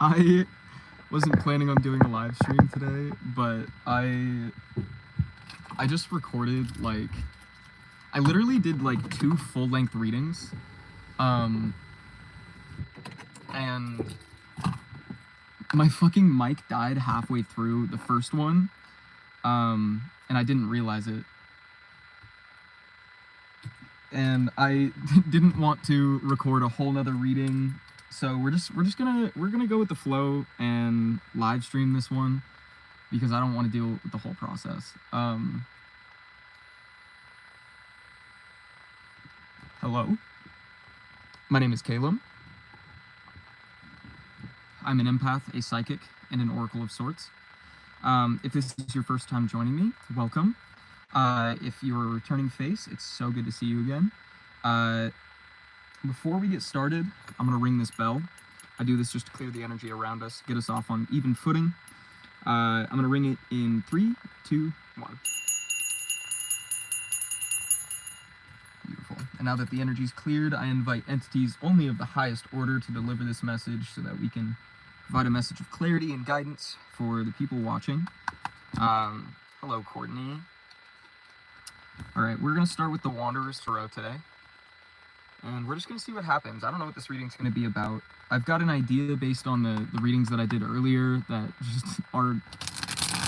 I wasn't planning on doing a live stream today, but I just recorded like I literally did like 2 full-length readings. And my fucking mic died halfway through the first one. And I didn't realize it. And I didn't want to record a whole nother reading, so we're gonna go with the flow and live stream this one because I don't want to deal with the whole process. Hello, my name is Caleb. I'm an empath, a psychic, and an oracle of sorts. If this is your first time joining me, welcome. If you're a returning face, it's so good to see you again. Before we get started, I'm going to ring this bell. I do this just to clear the energy around us, get us off on even footing. I'm going to ring it in 3, 2, 1. Beautiful. And now that the energy's cleared, I invite entities only of the highest order to deliver this message so that we can provide a message of clarity and guidance for the people watching. Hello, Courtney. All right, we're going to start with the Wanderer's Tarot today, and we're just going to see what happens. I don't know what this reading's going to be about. I've got an idea based on the readings that I did earlier that just are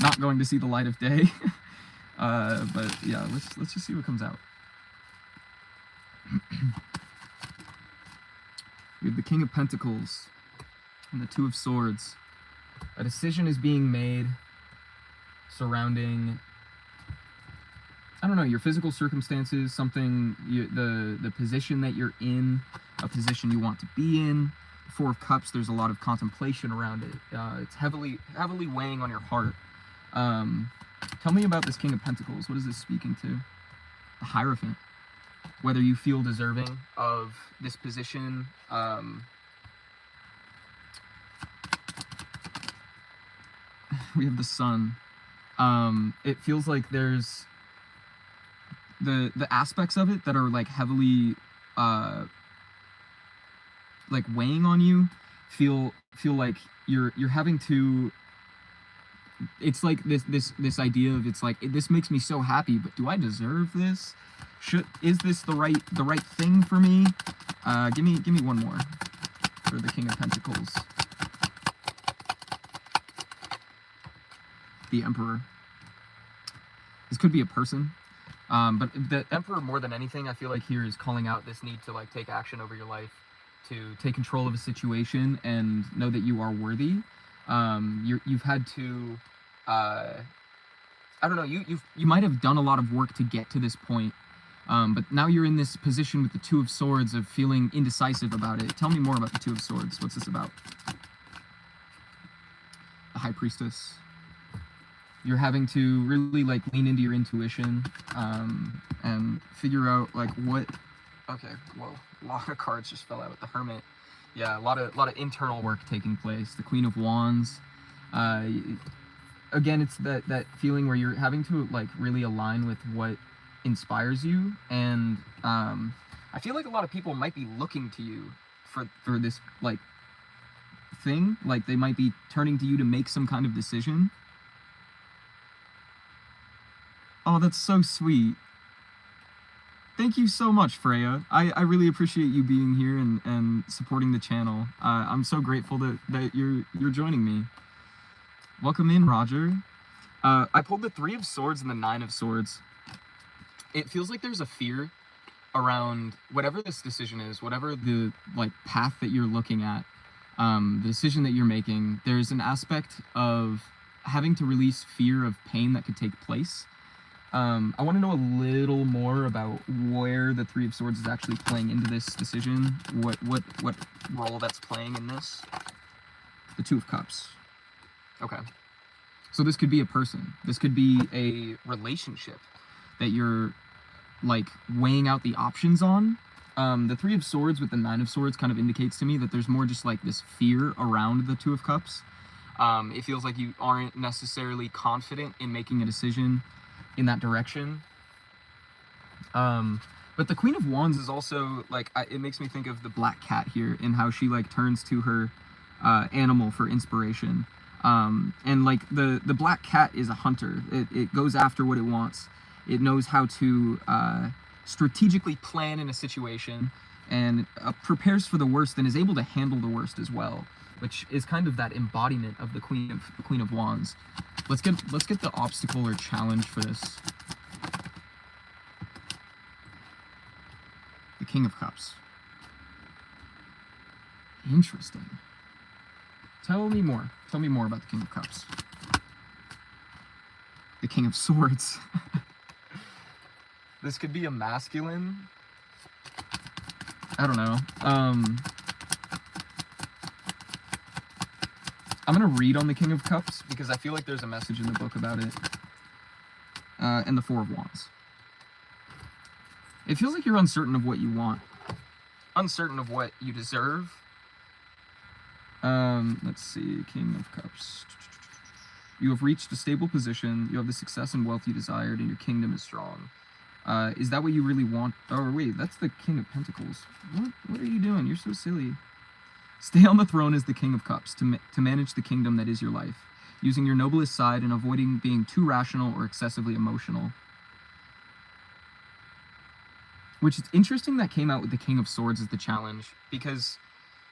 not going to see the light of day. But yeah, let's just see what comes out. We have the King of Pentacles and the Two of Swords. A decision is being made surrounding, I don't know, your physical circumstances, something, the position that you're in, a position you want to be in. Four of Cups, there's a lot of contemplation around it. It's heavily weighing on your heart. Tell me about this King of Pentacles. What is this speaking to? The Hierophant. Whether you feel deserving of this position. We have the Sun. It feels like there's the aspects of it that are like heavily like weighing on you feel like you're having to, it's like this idea of, it's like, this makes me so happy, but do I deserve this? Is this the right thing for me? Give me one more for the King of Pentacles. The Emperor. This could be a person. But the Emperor, more than anything, I feel like here is calling out this need to like take action over your life, to take control of a situation and know that you are worthy. You've had to, I don't know, you might have done a lot of work to get to this point, but now you're in this position with the Two of Swords of feeling indecisive about it. Tell me more about the Two of Swords. What's this about? The High Priestess. You're having to really like lean into your intuition, and figure out like what. Okay, whoa, a lot of cards just fell out. The Hermit. Yeah, a lot of internal work taking place. The Queen of Wands. Again, it's that feeling where you're having to like really align with what inspires you, and I feel like a lot of people might be looking to you for this like thing. Like they might be turning to you to make some kind of decision. Oh, that's so sweet. Thank you so much, Freya. I really appreciate you being here and supporting the channel. I'm so grateful that you're joining me. Welcome in, Roger. I pulled the Three of Swords and the Nine of Swords. It feels like there's a fear around whatever this decision is, whatever the like path that you're looking at, the decision that you're making. There's an aspect of having to release fear of pain that could take place. I want to know a little more about where the Three of Swords is actually playing into this decision. What role that's playing in this? The Two of Cups. Okay. So this could be a person. This could be a relationship that you're like weighing out the options on. The Three of Swords with the Nine of Swords kind of indicates to me that there's more just like this fear around the Two of Cups. It feels like you aren't necessarily confident in making a decision in that direction. But the Queen of Wands is also like, it makes me think of the Black Cat here, and how she like turns to her animal for inspiration. And like the black cat is a hunter. It goes after what it wants. It knows how to strategically plan in a situation, and prepares for the worst and is able to handle the worst as well, which is kind of that embodiment of the Queen of Wands. Let's get the obstacle or challenge for this. The King of Cups. Interesting. Tell me more. Tell me more about the King of Cups. The King of Swords. This could be a masculine. I don't know. I'm gonna read on the King of Cups because I feel like there's a message in the book about it. And the Four of Wands. It feels like you're uncertain of what you want. Uncertain of what you deserve. Let's see, King of Cups. You have reached a stable position, you have the success and wealth you desired, and your kingdom is strong. Is that what you really want? Oh, wait, that's the King of Pentacles. What are you doing? You're so silly. Stay on the throne as the King of Cups to manage the kingdom that is your life, using your noblest side and avoiding being too rational or excessively emotional. Which is interesting that came out with the King of Swords as the challenge, because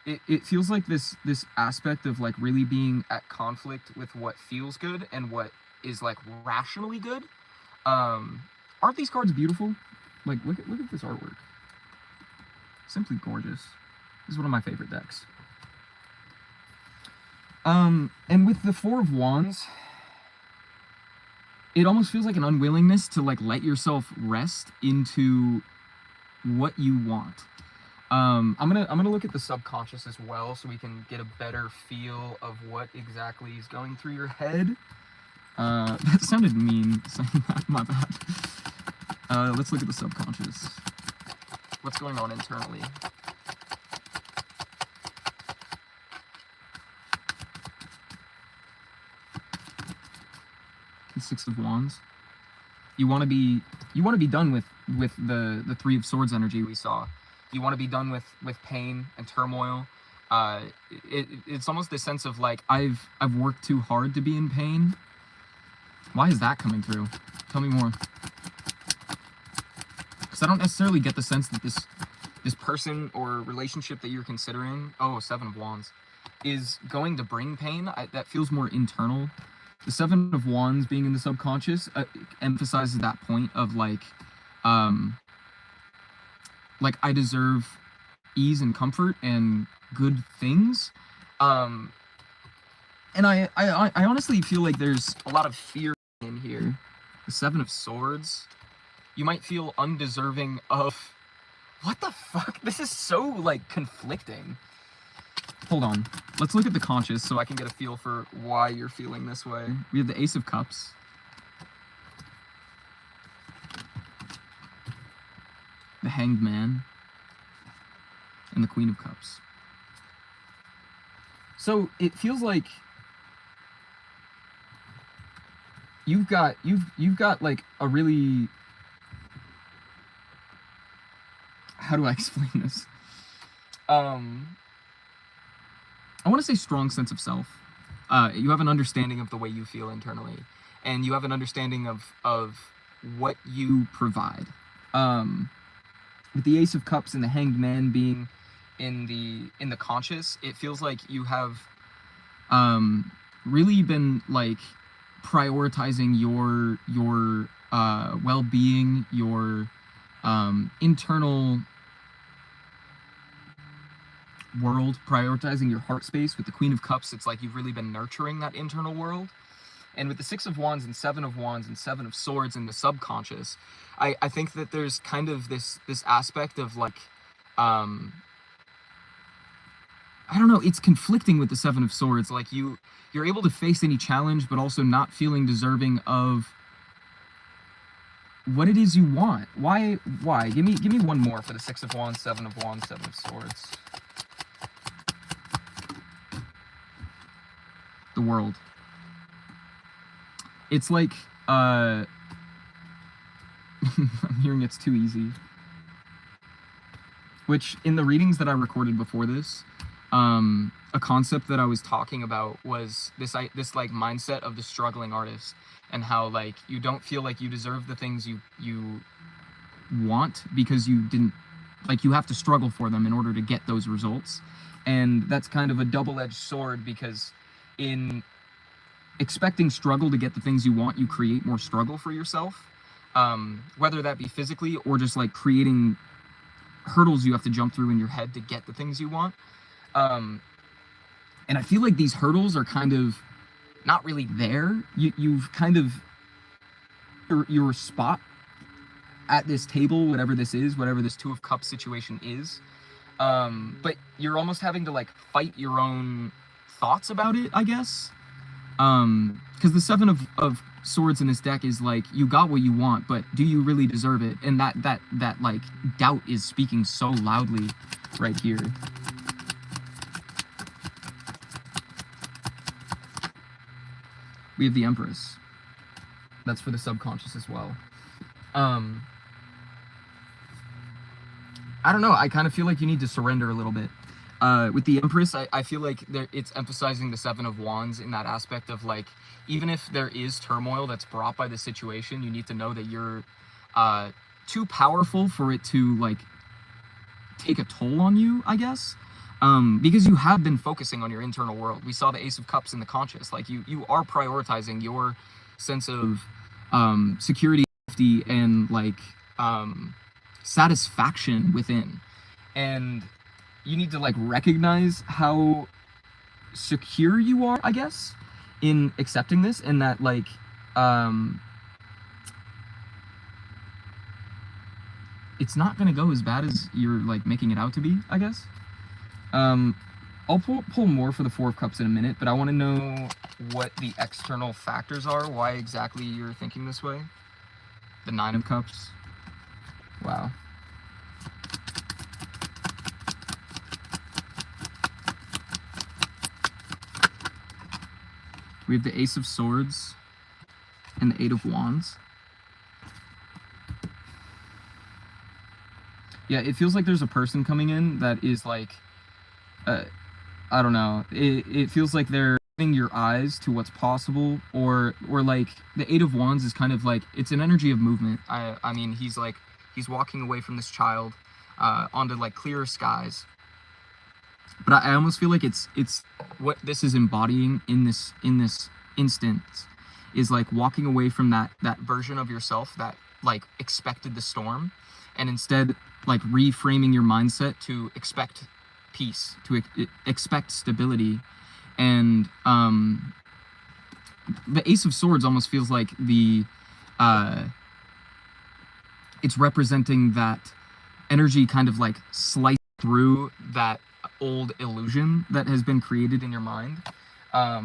it feels like this aspect of like really being at conflict with what feels good and what is like rationally good. Aren't these cards beautiful? Like look at this artwork. Simply gorgeous. This is one of my favorite decks. And with the Four of Wands, it almost feels like an unwillingness to like let yourself rest into what you want. I'm gonna look at the subconscious as well, so we can get a better feel of what exactly is going through your head. That sounded mean saying that. My bad. Let's look at the subconscious. What's going on internally? The Six of Wands. You want to be done with the Three of Swords energy we saw. You want to be done with pain and turmoil. It's almost this sense of like I've worked too hard to be in pain. Why is that coming through? Tell me more. Because I don't necessarily get the sense that this person or relationship that you're considering, oh, Seven of Wands, is going to bring pain. That feels more internal. The Seven of Wands being in the subconscious emphasizes that point of like I deserve ease and comfort and good things. And I honestly feel like there's a lot of fear in here. The Seven of Swords. You might feel undeserving of... What the fuck? This is so, like, conflicting. Hold on. Let's look at the conscious so I can get a feel for why you're feeling this way. We have the Ace of Cups. The Hanged Man. And the Queen of Cups. So it feels like you've got like a really, how do I explain this? I want to say strong sense of self. You have an understanding of the way you feel internally, and you have an understanding of what you provide. With the Ace of Cups and the Hanged Man being in the conscious, it feels like you have really been like prioritizing your well-being, your internal world, prioritizing your heart space. With the Queen of Cups, it's like you've really been nurturing that internal world. And with the Six of Wands and Seven of Wands and Seven of Swords in the subconscious, I think that there's kind of this aspect of like I don't know, it's conflicting with the Seven of Swords. Like you're able to face any challenge, but also not feeling deserving of what it is you want. Why? Give me one more for the Six of Wands, Seven of Wands, Seven of Swords. The World. It's like, I'm hearing it's too easy. Which, in the readings that I recorded before this, a concept that I was talking about was this like mindset of the struggling artist, and how like you don't feel like you deserve the things you want because you didn't, like, you have to struggle for them in order to get those results. And that's kind of a double-edged sword, because in expecting struggle to get the things you want, you create more struggle for yourself, whether that be physically or just like creating hurdles you have to jump through in your head to get the things you want. And I feel like these hurdles are kind of not really there. You've kind of your spot at this table, whatever this is, whatever this Two of Cups situation is. But you're almost having to like fight your own thoughts about it, I guess. Because the Seven of Swords in this deck is like, you got what you want, but do you really deserve it? And that like doubt is speaking so loudly right here. We have the Empress. That's for the subconscious as well. I don't know. I kind of feel like you need to surrender a little bit. With the Empress, I feel like it's emphasizing the Seven of Wands in that aspect of like, even if there is turmoil that's brought by the situation, you need to know that you're too powerful for it to like take a toll on you, I guess. Because you have been focusing on your internal world. We saw the Ace of Cups in the conscious. Like you are prioritizing your sense of security and like satisfaction within. And you need to like recognize how secure you are, I guess, in accepting this, and that like it's not gonna go as bad as you're like making it out to be, I guess. I'll pull more for the Four of Cups in a minute, but I want to know what the external factors are, why exactly you're thinking this way. The Nine of Cups. Wow. We have the Ace of Swords and the Eight of Wands. Yeah, it feels like there's a person coming in that is like, I don't know. It feels like they're opening your eyes to what's possible, or like the Eight of Wands is kind of like, it's an energy of movement. I mean, he's walking away from this child onto like clearer skies. But I almost feel like it's what this is embodying in this instance is like walking away from that version of yourself that like expected the storm, and instead like reframing your mindset to expect peace, to expect stability. And the Ace of Swords almost feels like it's representing that energy kind of like slice through that old illusion that has been created in your mind. I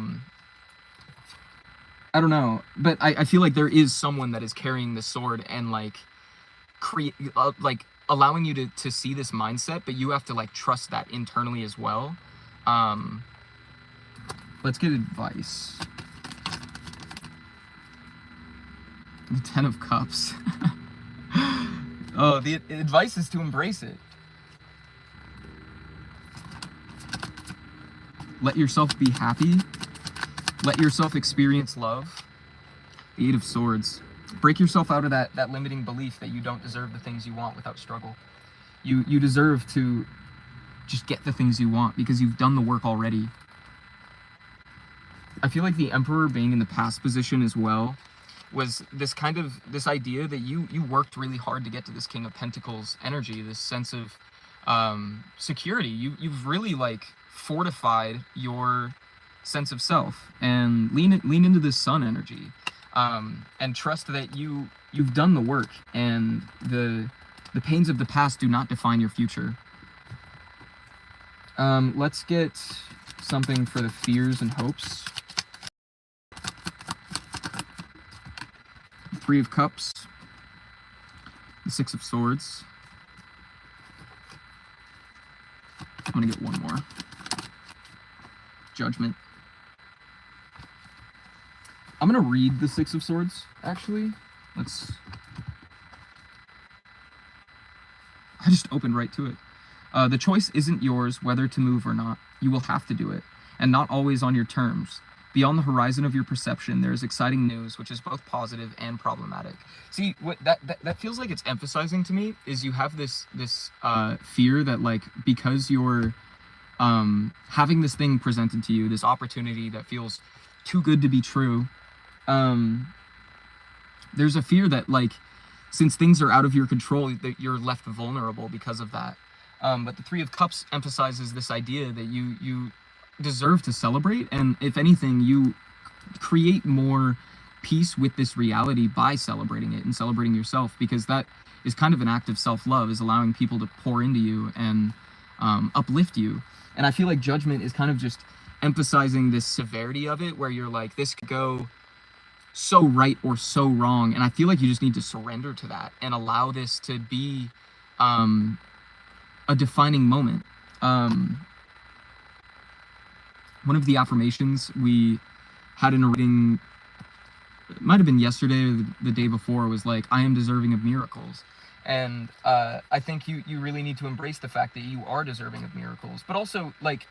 don't know, but I feel like there is someone that is carrying the sword and like like allowing you to see this mindset, but you have to like trust that internally as well. Let's get advice. The Ten of Cups. Oh, the advice is to embrace it. Let yourself be happy. Let yourself experience love. The Eight of Swords. Break yourself out of that limiting belief that you don't deserve the things you want without struggle. You deserve to just get the things you want because you've done the work already. I feel like the Emperor being in the past position as well was this idea that you worked really hard to get to this King of Pentacles energy, this sense of security. You've really like fortified your sense of self, and lean into this Sun energy, and trust that you've done the work, and the pains of the past do not define your future. Let's get something for the fears and hopes. Three of Cups, the Six of Swords. I'm gonna get one more. Judgment. I'm gonna read the Six of Swords, actually. I just opened right to it. The choice isn't yours whether to move or not. You will have to do it, and not always on your terms. Beyond the horizon of your perception, there is exciting news, which is both positive and problematic. See, what that feels like it's emphasizing to me is you have this fear that, like, because you're having this thing presented to you, this opportunity that feels too good to be true, there's a fear that, like, since things are out of your control, that you're left vulnerable because of that. But the Three of Cups emphasizes this idea that you deserve to celebrate, and if anything, you create more peace with this reality by celebrating it and celebrating yourself, because that is kind of an act of self-love, is allowing people to pour into you and uplift you. And I feel like Judgment is kind of just emphasizing this severity of it, where you're like, this could go so right or so wrong, and I feel like you just need to surrender to that and allow this to be a defining moment. One of the affirmations we had in a reading, it might have been yesterday or the day before, was like, I am deserving of miracles. And I think you really need to embrace the fact that you are deserving of miracles, but also, like,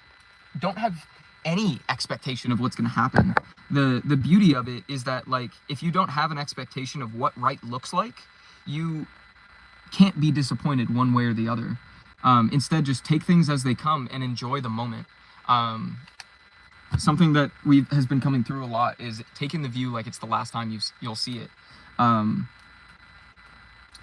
don't have any expectation of what's going to happen. The beauty of it is that, like, if you don't have an expectation of what right looks like, you can't be disappointed one way or the other. Instead, just take things as they come and enjoy the moment. Something that has been coming through a lot is taking the view like it's the last time you'll see it.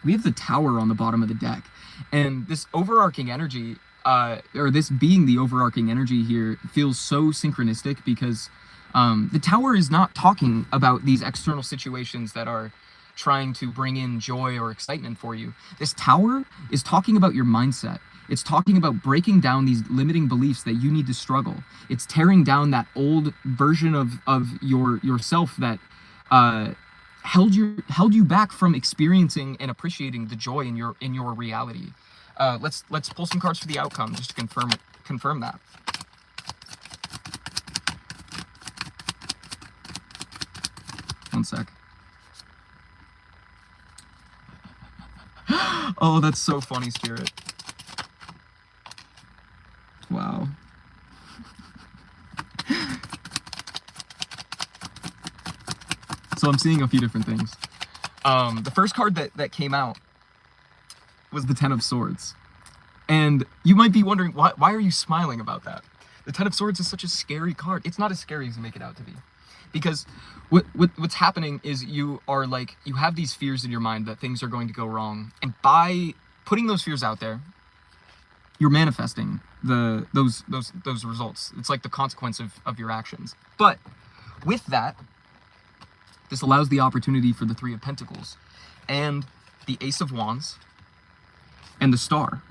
We have the Tower on the bottom of the deck, and this overarching energy, or this being the overarching energy here, feels so synchronistic, because the Tower is not talking about these external situations that are trying to bring in joy or excitement for you. This Tower is talking about your mindset. It's talking about breaking down these limiting beliefs that you need to struggle. It's tearing down that old version of yourself that held you back from experiencing and appreciating the joy in your reality. Let's pull some cards for the outcome just to confirm that. One sec. Oh, that's so funny, Spirit. Wow. So I'm seeing a few different things. The first card that came out was the Ten of Swords. And you might be wondering, why are you smiling about that? The Ten of Swords is such a scary card. It's not as scary as you make it out to be. Because what's happening is you have these fears in your mind that things are going to go wrong. And by putting those fears out there, you're manifesting those results. It's like the consequence of your actions. But with that, this allows the opportunity for the Three of Pentacles and the Ace of Wands and the Star.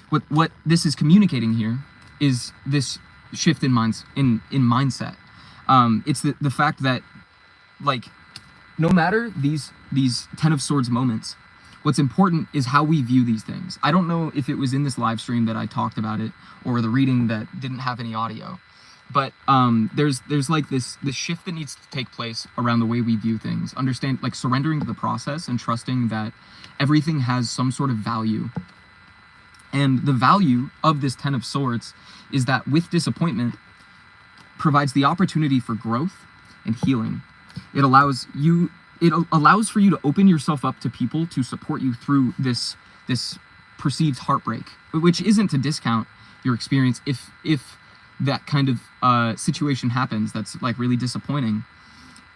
What this is communicating here is this shift in mindset. It's the fact that, like, no matter these Ten of Swords moments, what's important is how we view these things. I don't know if it was in this live stream that I talked about it, or the reading that didn't have any audio, but there's like this shift that needs to take place around the way we view things. Understand, like, surrendering to the process and trusting that everything has some sort of value. And the value of this Ten of Swords is that with disappointment provides the opportunity for growth and healing. It allows for you to open yourself up to people to support you through this perceived heartbreak, which isn't to discount your experience if that kind of situation happens that's, like, really disappointing.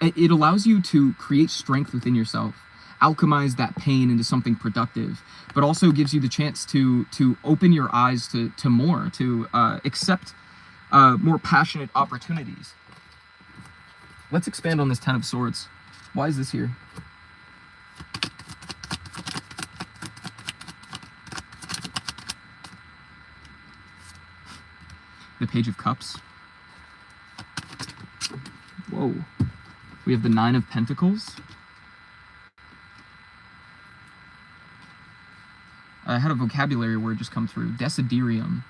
It allows you to create strength within yourself, alchemize that pain into something productive, but also gives you the chance to open your eyes to more, to accept more passionate opportunities. Let's expand on this Ten of Swords. Why is this here? The Page of Cups. Whoa. We have the Nine of Pentacles. I had a vocabulary word just come through. Desiderium,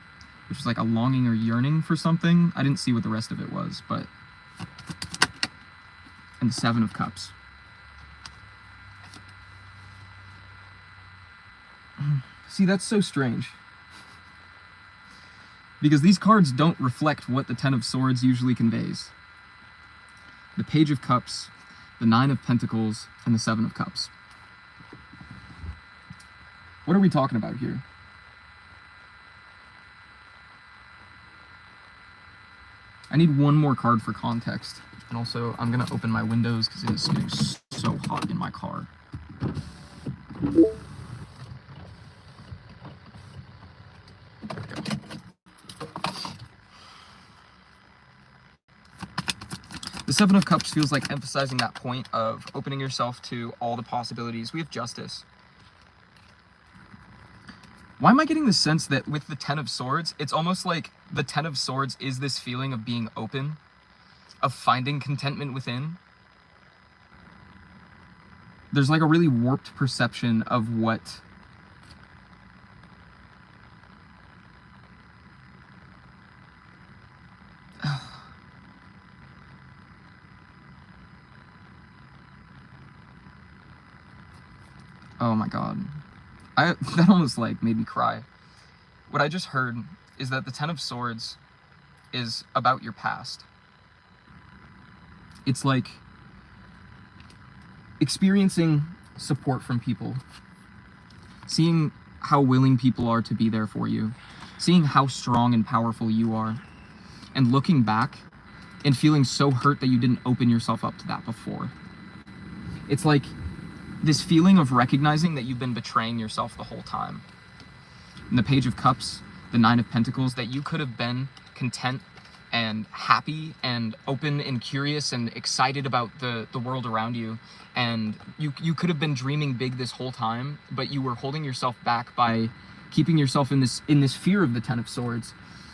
which is like a longing or yearning for something. I didn't see what the rest of it was, but... And the Seven of Cups. See, that's so strange. Because these cards don't reflect what the Ten of Swords usually conveys. The Page of Cups, the Nine of Pentacles, and the Seven of Cups. What are we talking about here? I need one more card for context. And also, I'm going to open my windows because it is getting so hot in my car. The Seven of Cups feels like emphasizing that point of opening yourself to all the possibilities. We have Justice. Why am I getting the sense that with the Ten of Swords, it's almost like the Ten of Swords is this feeling of being open, of finding contentment within? There's like a really warped perception of what oh my god. That almost like made me cry. What I just heard is that the Ten of Swords is about your past. It's like experiencing support from people, seeing how willing people are to be there for you, seeing how strong and powerful you are, and looking back and feeling so hurt that you didn't open yourself up to that before. It's like this feeling of recognizing that you've been betraying yourself the whole time. In the Page of Cups, the Nine of Pentacles, that you could have been content and happy and open and curious and excited about the world around you. And you could have been dreaming big this whole time, but you were holding yourself back by keeping yourself in this fear of the Ten of Swords.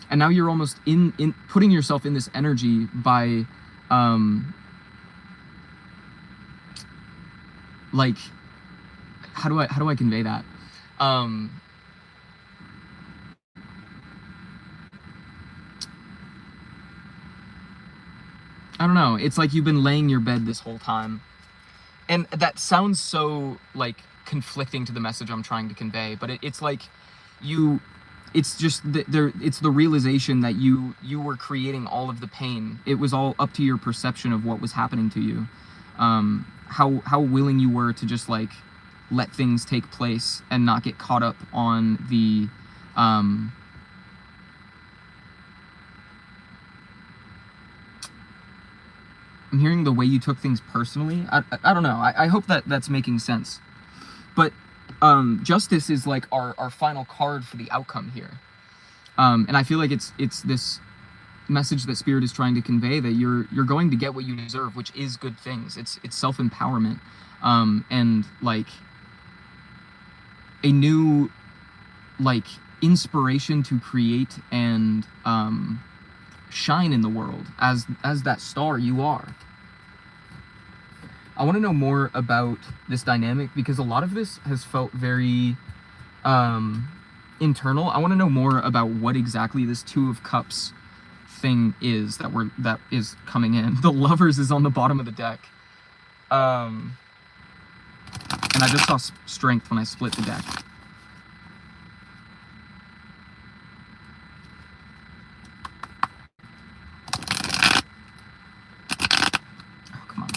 And now you're almost in putting yourself in this energy by like, how do I convey that? I don't know. It's like you've been laying your bed this whole time. And that sounds so like conflicting to the message I'm trying to convey, but it's like it's just it's the realization that you were creating all of the pain. It was all up to your perception of what was happening to you. How willing you were to just like let things take place and not get caught up on the I'm hearing the way you took things personally. I don't know. I hope that that's making sense. But Justice is like our final card for the outcome here. And I feel like it's this message that Spirit is trying to convey, that you're going to get what you deserve, which is good things. It's self-empowerment, and like a new like inspiration to create and shine in the world as that star you are. I want to know more about this dynamic because a lot of this has felt very internal. I want to know more about what exactly this Two of Cups thing is that is coming in. The Lovers is on the bottom of the deck. And I just saw Strength when I split the deck. Oh, come on.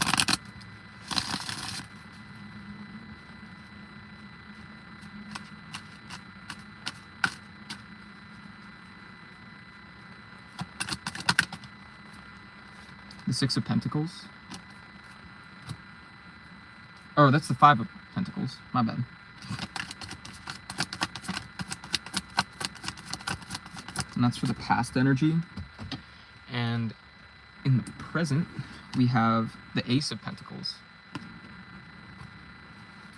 The Six of Pentacles. Oh, that's the Five of Pentacles. My bad. And that's for the past energy. And in the present, we have the Ace of Pentacles.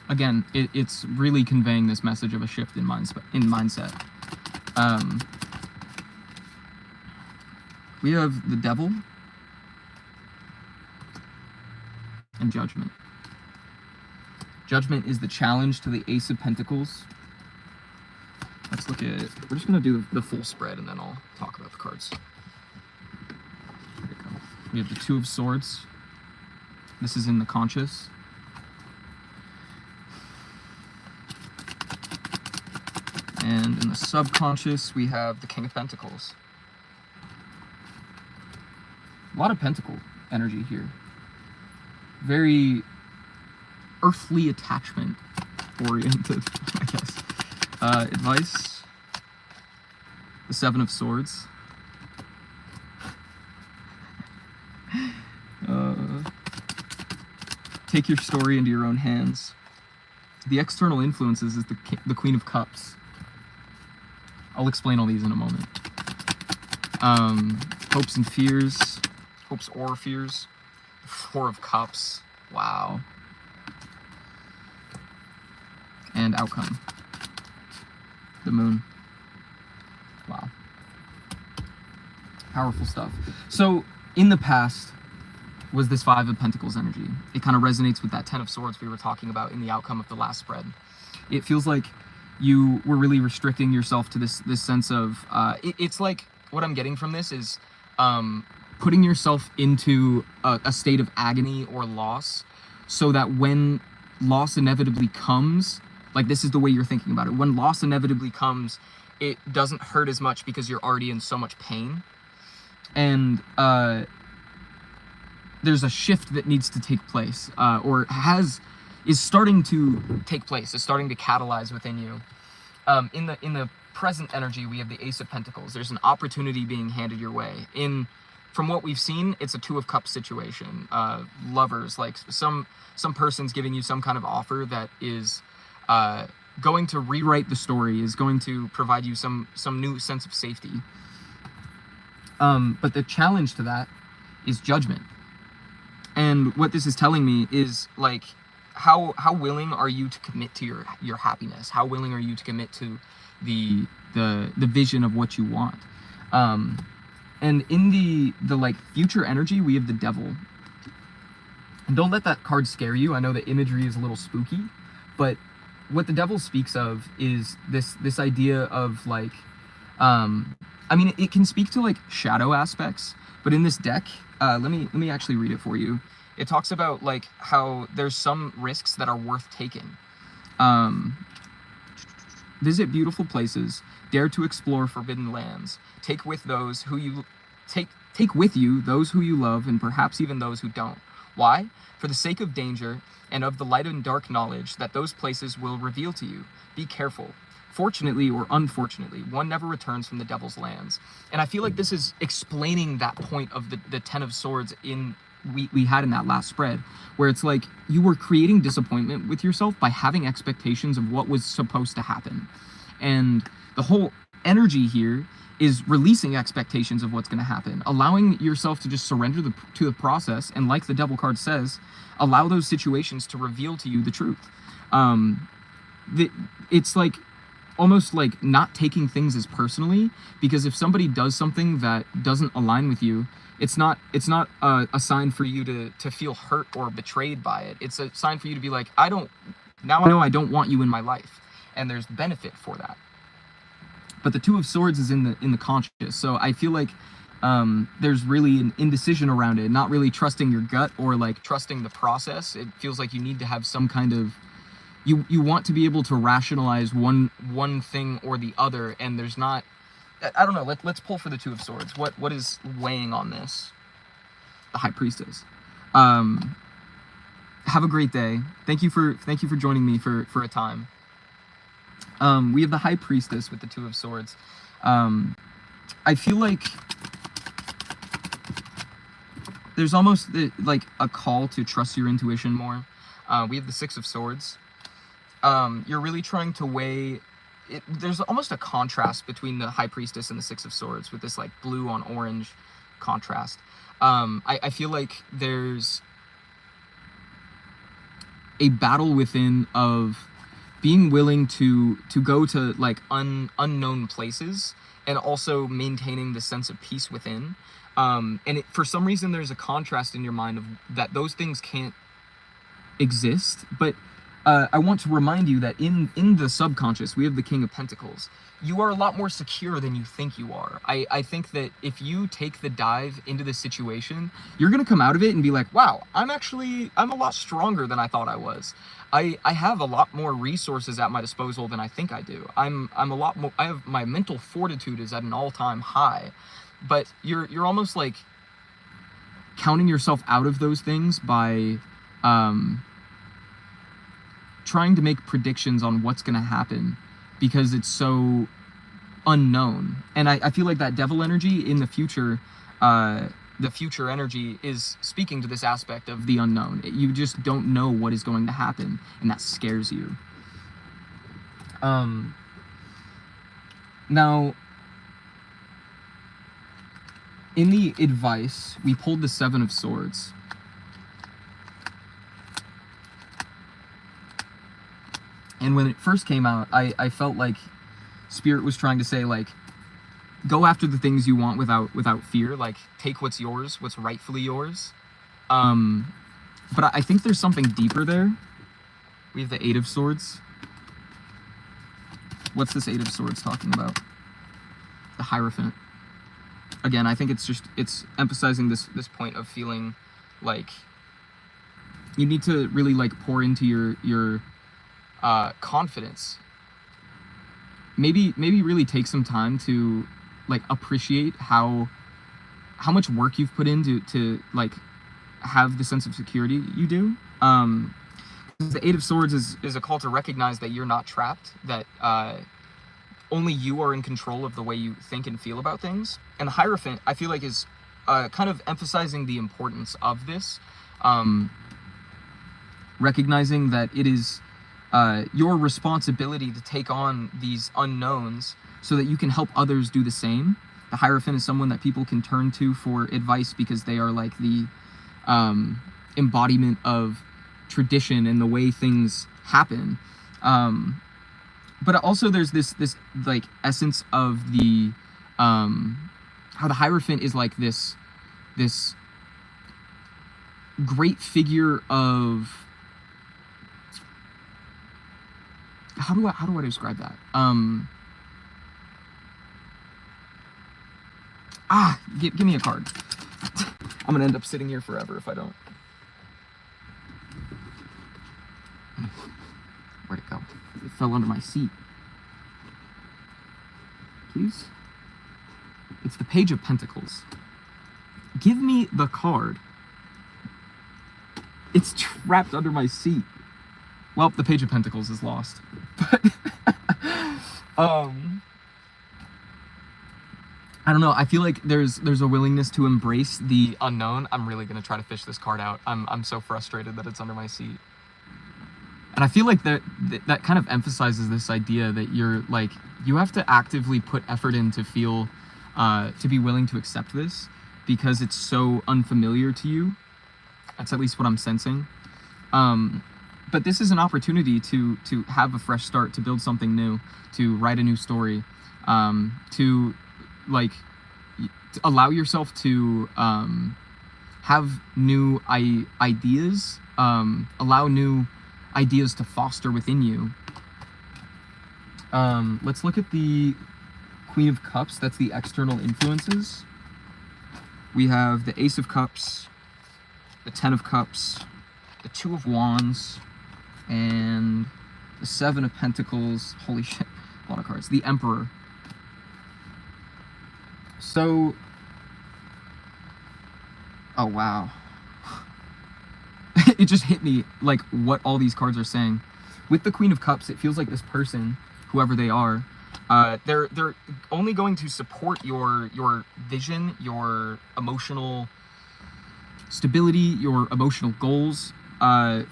Again, it's really conveying this message of a shift in mindset. We have the Devil and Judgment. Judgment is the challenge to the Ace of Pentacles. Let's look at, we're just going to do the full spread and then I'll talk about the cards. Here we go. We have the Two of Swords. This is in the conscious. in the subconscious, we have the King of Pentacles. A lot of pentacle energy here. Very earthly attachment oriented, I guess. Advice. The Seven of Swords. Take your story into your own hands. The external influences is the Queen of Cups. I'll explain all these in a moment. Hopes and fears. Hopes or fears. Four of Cups. Wow. And outcome. The Moon. Wow. Powerful stuff. So, in the past was this Five of Pentacles energy. It kind of resonates with that Ten of Swords we were talking about in the outcome of the last spread. It feels like you were really restricting yourself to this sense of, it's like, what I'm getting from this is putting yourself into a state of agony or loss, so that when loss inevitably comes, like this is the way you're thinking about it, when loss inevitably comes, it doesn't hurt as much because you're already in so much pain. And there's a shift that needs to take place, or is starting to take place, is starting to catalyze within you. In the present energy, we have the Ace of Pentacles. There's an opportunity being handed your way. From what we've seen, it's a Two of Cups situation. Lovers, like some person's giving you some kind of offer that is going to rewrite the story, is going to provide you some new sense of safety. But the challenge to that is judgment. And what this is telling me is, like, how willing are you to commit to your happiness? How willing are you to commit to the vision of what you want? And in the like future energy, we have the Devil. And don't let that card scare you. I know the imagery is a little spooky, but what the Devil speaks of is this idea of, like, I mean, it can speak to like shadow aspects, but in this deck, let me actually read it for you. It talks about like how there's some risks that are worth taking. Visit beautiful places, dare to explore forbidden lands. Take with those who you take with you those who you love, and perhaps even those who don't. Why? For the sake of danger and of the light and dark knowledge that those places will reveal to you. Be careful. Fortunately or unfortunately, one never returns from the Devil's lands. And I feel like this is explaining that point of the Ten of Swords we had in that last spread, where it's like you were creating disappointment with yourself by having expectations of what was supposed to happen. And the whole energy here is releasing expectations of what's going to happen, allowing yourself to just surrender to the process, and like the Devil card says, allow those situations to reveal to you the truth. It's like almost like not taking things as personally, because if somebody does something that doesn't align with you, it's not a sign for you to feel hurt or betrayed by it. It's a sign for you to be like, now I know I don't want you in my life, and there's benefit for that. But the Two of Swords is in the conscious, so I feel like there's really an indecision around it, not really trusting your gut or like trusting the process. It feels like you need to have some kind of, you want to be able to rationalize one thing or the other, and there's not, I don't know. Let's pull for the Two of Swords. What is weighing on this? The High Priestess. Have a great day. Thank you for joining me for a time. We have the High Priestess with the Two of Swords. I feel like there's almost like a call to trust your intuition more. We have the Six of Swords. You're really trying to weigh it. There's almost a contrast between the High Priestess and the Six of Swords, with this like blue on orange contrast. I feel like there's a battle within of being willing to go to like unknown places, and also maintaining the sense of peace within. And for some reason, there's a contrast in your mind of that those things can't exist, but I want to remind you that in the subconscious, we have the King of Pentacles. You are a lot more secure than you think you are. I think that if you take the dive into this situation, you're going to come out of it and be like, wow, I'm a lot stronger than I thought I was. I have a lot more resources at my disposal than I think I do. I'm a lot more, I have, my mental fortitude is at an all-time high. But you're almost like counting yourself out of those things by trying to make predictions on what's going to happen because it's so unknown. And I feel like that devil energy in the future energy is speaking to this aspect of the unknown. You just don't know what is going to happen, and that scares you. Now, in the advice, we pulled the Seven of Swords. And when it first came out, I felt like Spirit was trying to say, like, go after the things you want without fear. Like, take what's yours, what's rightfully yours. But I think there's something deeper there. We have the Eight of Swords. What's this Eight of Swords talking about? The Hierophant. Again, I think it's emphasizing this point of feeling like you need to really like pour into your confidence. Maybe really take some time to like appreciate how much work you've put into to like have the sense of security you do. The Eight of Swords is a call to recognize that you're not trapped, that only you are in control of the way you think and feel about things. And the Hierophant, I feel like, is kind of emphasizing the importance of this, recognizing that it is your responsibility to take on these unknowns so that you can help others do the same. The Hierophant is someone that people can turn to for advice because they are like the embodiment of tradition and the way things happen. But also there's this like essence of the how the Hierophant is like this great figure of how do I describe that? Give me a card. I'm gonna end up sitting here forever if I don't. Where'd it go? It fell under my seat. Please? It's the Page of Pentacles. Give me the card. It's trapped under my seat. Well, the Page of Pentacles is lost. But I don't know. I feel like there's a willingness to embrace the unknown. I'm really gonna try to fish this card out. I'm so frustrated that it's under my seat. And I feel like that kind of emphasizes this idea that you're like, you have to actively put effort in to feel, to be willing to accept this because it's so unfamiliar to you. That's at least what I'm sensing. But this is an opportunity to have a fresh start, to build something new, to write a new story, to like to allow yourself to have new ideas, allow new ideas to foster within you. Let's look at the Queen of Cups. That's the external influences. We have the Ace of Cups, the Ten of Cups, the Two of Wands, and the Seven of Pentacles. Holy shit, a lot of cards. The Emperor. So, oh wow. It just hit me like what all these cards are saying. With the Queen of Cups, it feels like this person, whoever they are, they're only going to support your vision, your emotional stability, your emotional goals,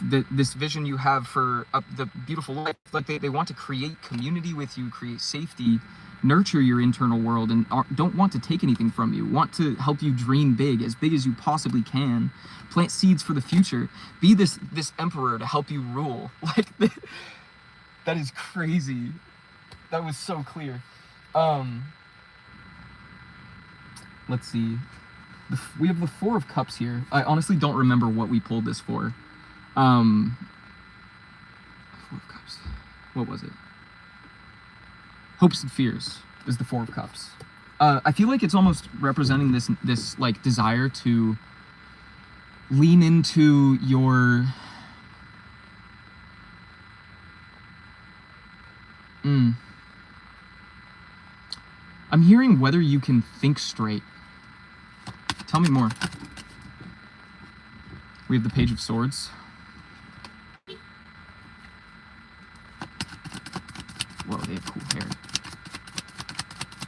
this vision you have for the beautiful life. Like they want to create community with you, create safety, nurture your internal world, and don't want to take anything from you, want to help you dream big as you possibly can, plant seeds for the future, be this emperor to help you rule. Like that is crazy. That was so clear. Let's see. We have the Four of Cups here. I honestly don't remember what we pulled this for. Four of Cups. What was it? Hopes and fears is the Four of Cups. I feel like it's almost representing this like desire to lean into your I'm hearing whether you can think straight. Tell me more. We have the Page of Swords. Whoa, they have cool hair.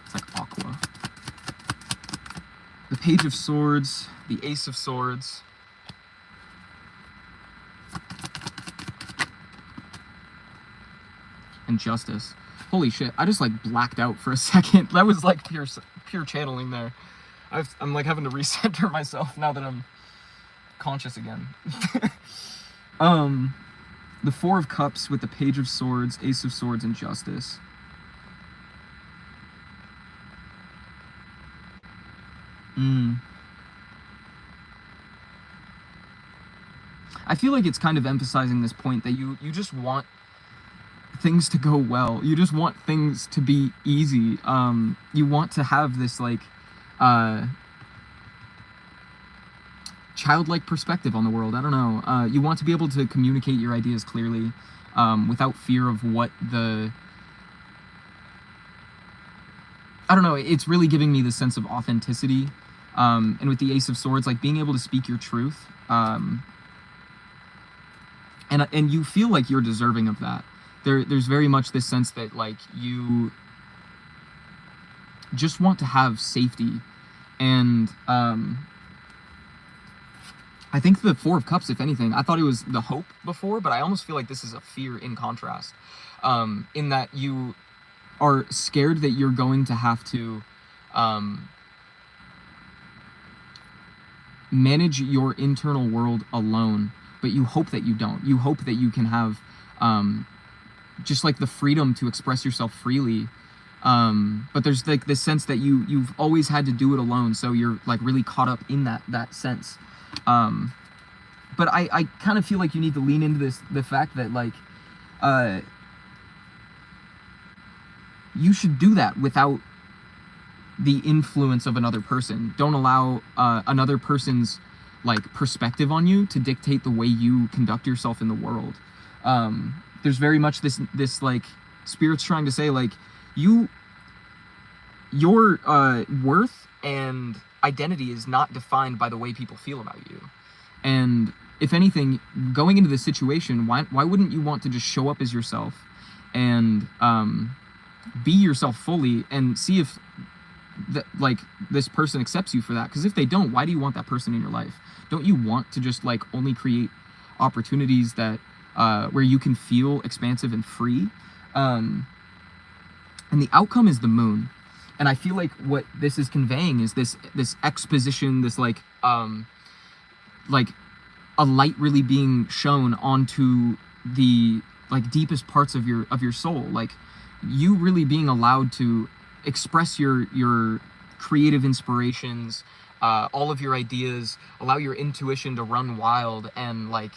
It's like aqua. The Page of Swords, the Ace of Swords. And Justice. Holy shit, I just like blacked out for a second. That was like pure channeling there. I'm like having to recenter myself now that I'm conscious again. The Four of Cups with the Page of Swords, Ace of Swords, and Justice. I feel like it's kind of emphasizing this point that you just want things to go well. You just want things to be easy. You want to have this like childlike perspective on the world. I don't know. You want to be able to communicate your ideas clearly without fear of what the... I don't know. It's really giving me the sense of authenticity. And with the Ace of Swords, like being able to speak your truth. And you feel like you're deserving of that. There's very much this sense that like you just want to have safety. And I think the Four of Cups, if anything, I thought it was the hope before, but I almost feel like this is a fear in contrast. In that you are scared that you're going to have to manage your internal world alone, but you hope that you don't. You hope that you can have just like the freedom to express yourself freely. But there's like this sense that you've always had to do it alone, so you're like really caught up in that sense. But I kind of feel like you need to lean into the fact that like you should do that without the influence of another person. Don't allow another person's like perspective on you to dictate the way you conduct yourself in the world. There's very much this like spirit's trying to say like your worth and identity is not defined by the way people feel about you. And if anything, going into this situation, why wouldn't you want to just show up as yourself and be yourself fully and see if like this person accepts you for that? Because if they don't, why do you want that person in your life? Don't you want to just like only create opportunities that where you can feel expansive and free? And the outcome is the moon. And I feel like what this is conveying is this exposition, this like a light really being shown onto the like deepest parts of your soul, like you really being allowed to express your creative inspirations, all of your ideas, allow your intuition to run wild and like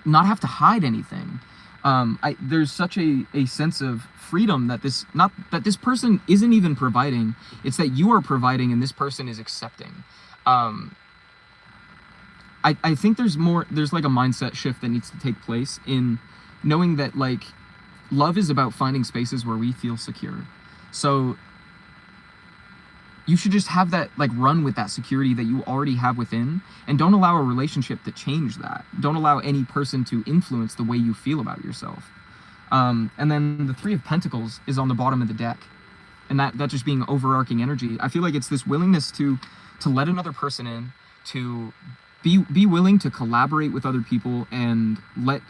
not have to hide anything. There's such a sense of freedom that this person isn't even providing. It's that you are providing and this person is accepting. I think there's like a mindset shift that needs to take place in knowing that like love is about finding spaces where we feel secure. So you should just have that, like run with that security that you already have within, and don't allow a relationship to change that. Don't allow any person to influence the way you feel about yourself. And then the Three of Pentacles is on the bottom of the deck, and that just being overarching energy. I feel like it's this willingness to let another person in, to be willing to collaborate with other people and let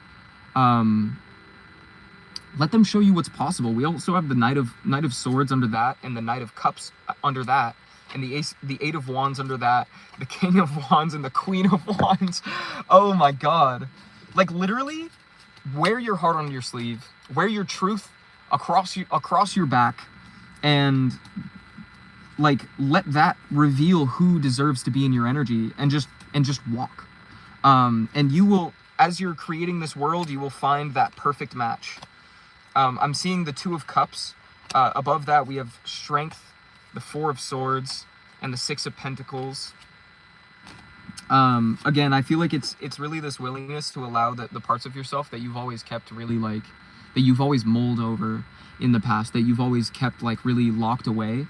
them show you what's possible. We also have the Knight of Swords under that, and the Knight of Cups under that, and the Eight of Wands under that, the King of Wands and the Queen of Wands. Oh my God. Like literally, wear your heart on your sleeve, wear your truth across your back, and like let that reveal who deserves to be in your energy, and just walk. And you will as you're creating this world, you will find that perfect match. I'm seeing the Two of Cups. Above that, we have Strength, the Four of Swords, and the Six of Pentacles. Again, I feel like it's really this willingness to allow the parts of yourself that you've always kept really like, that you've always mulled over in the past, that you've always kept like really locked away,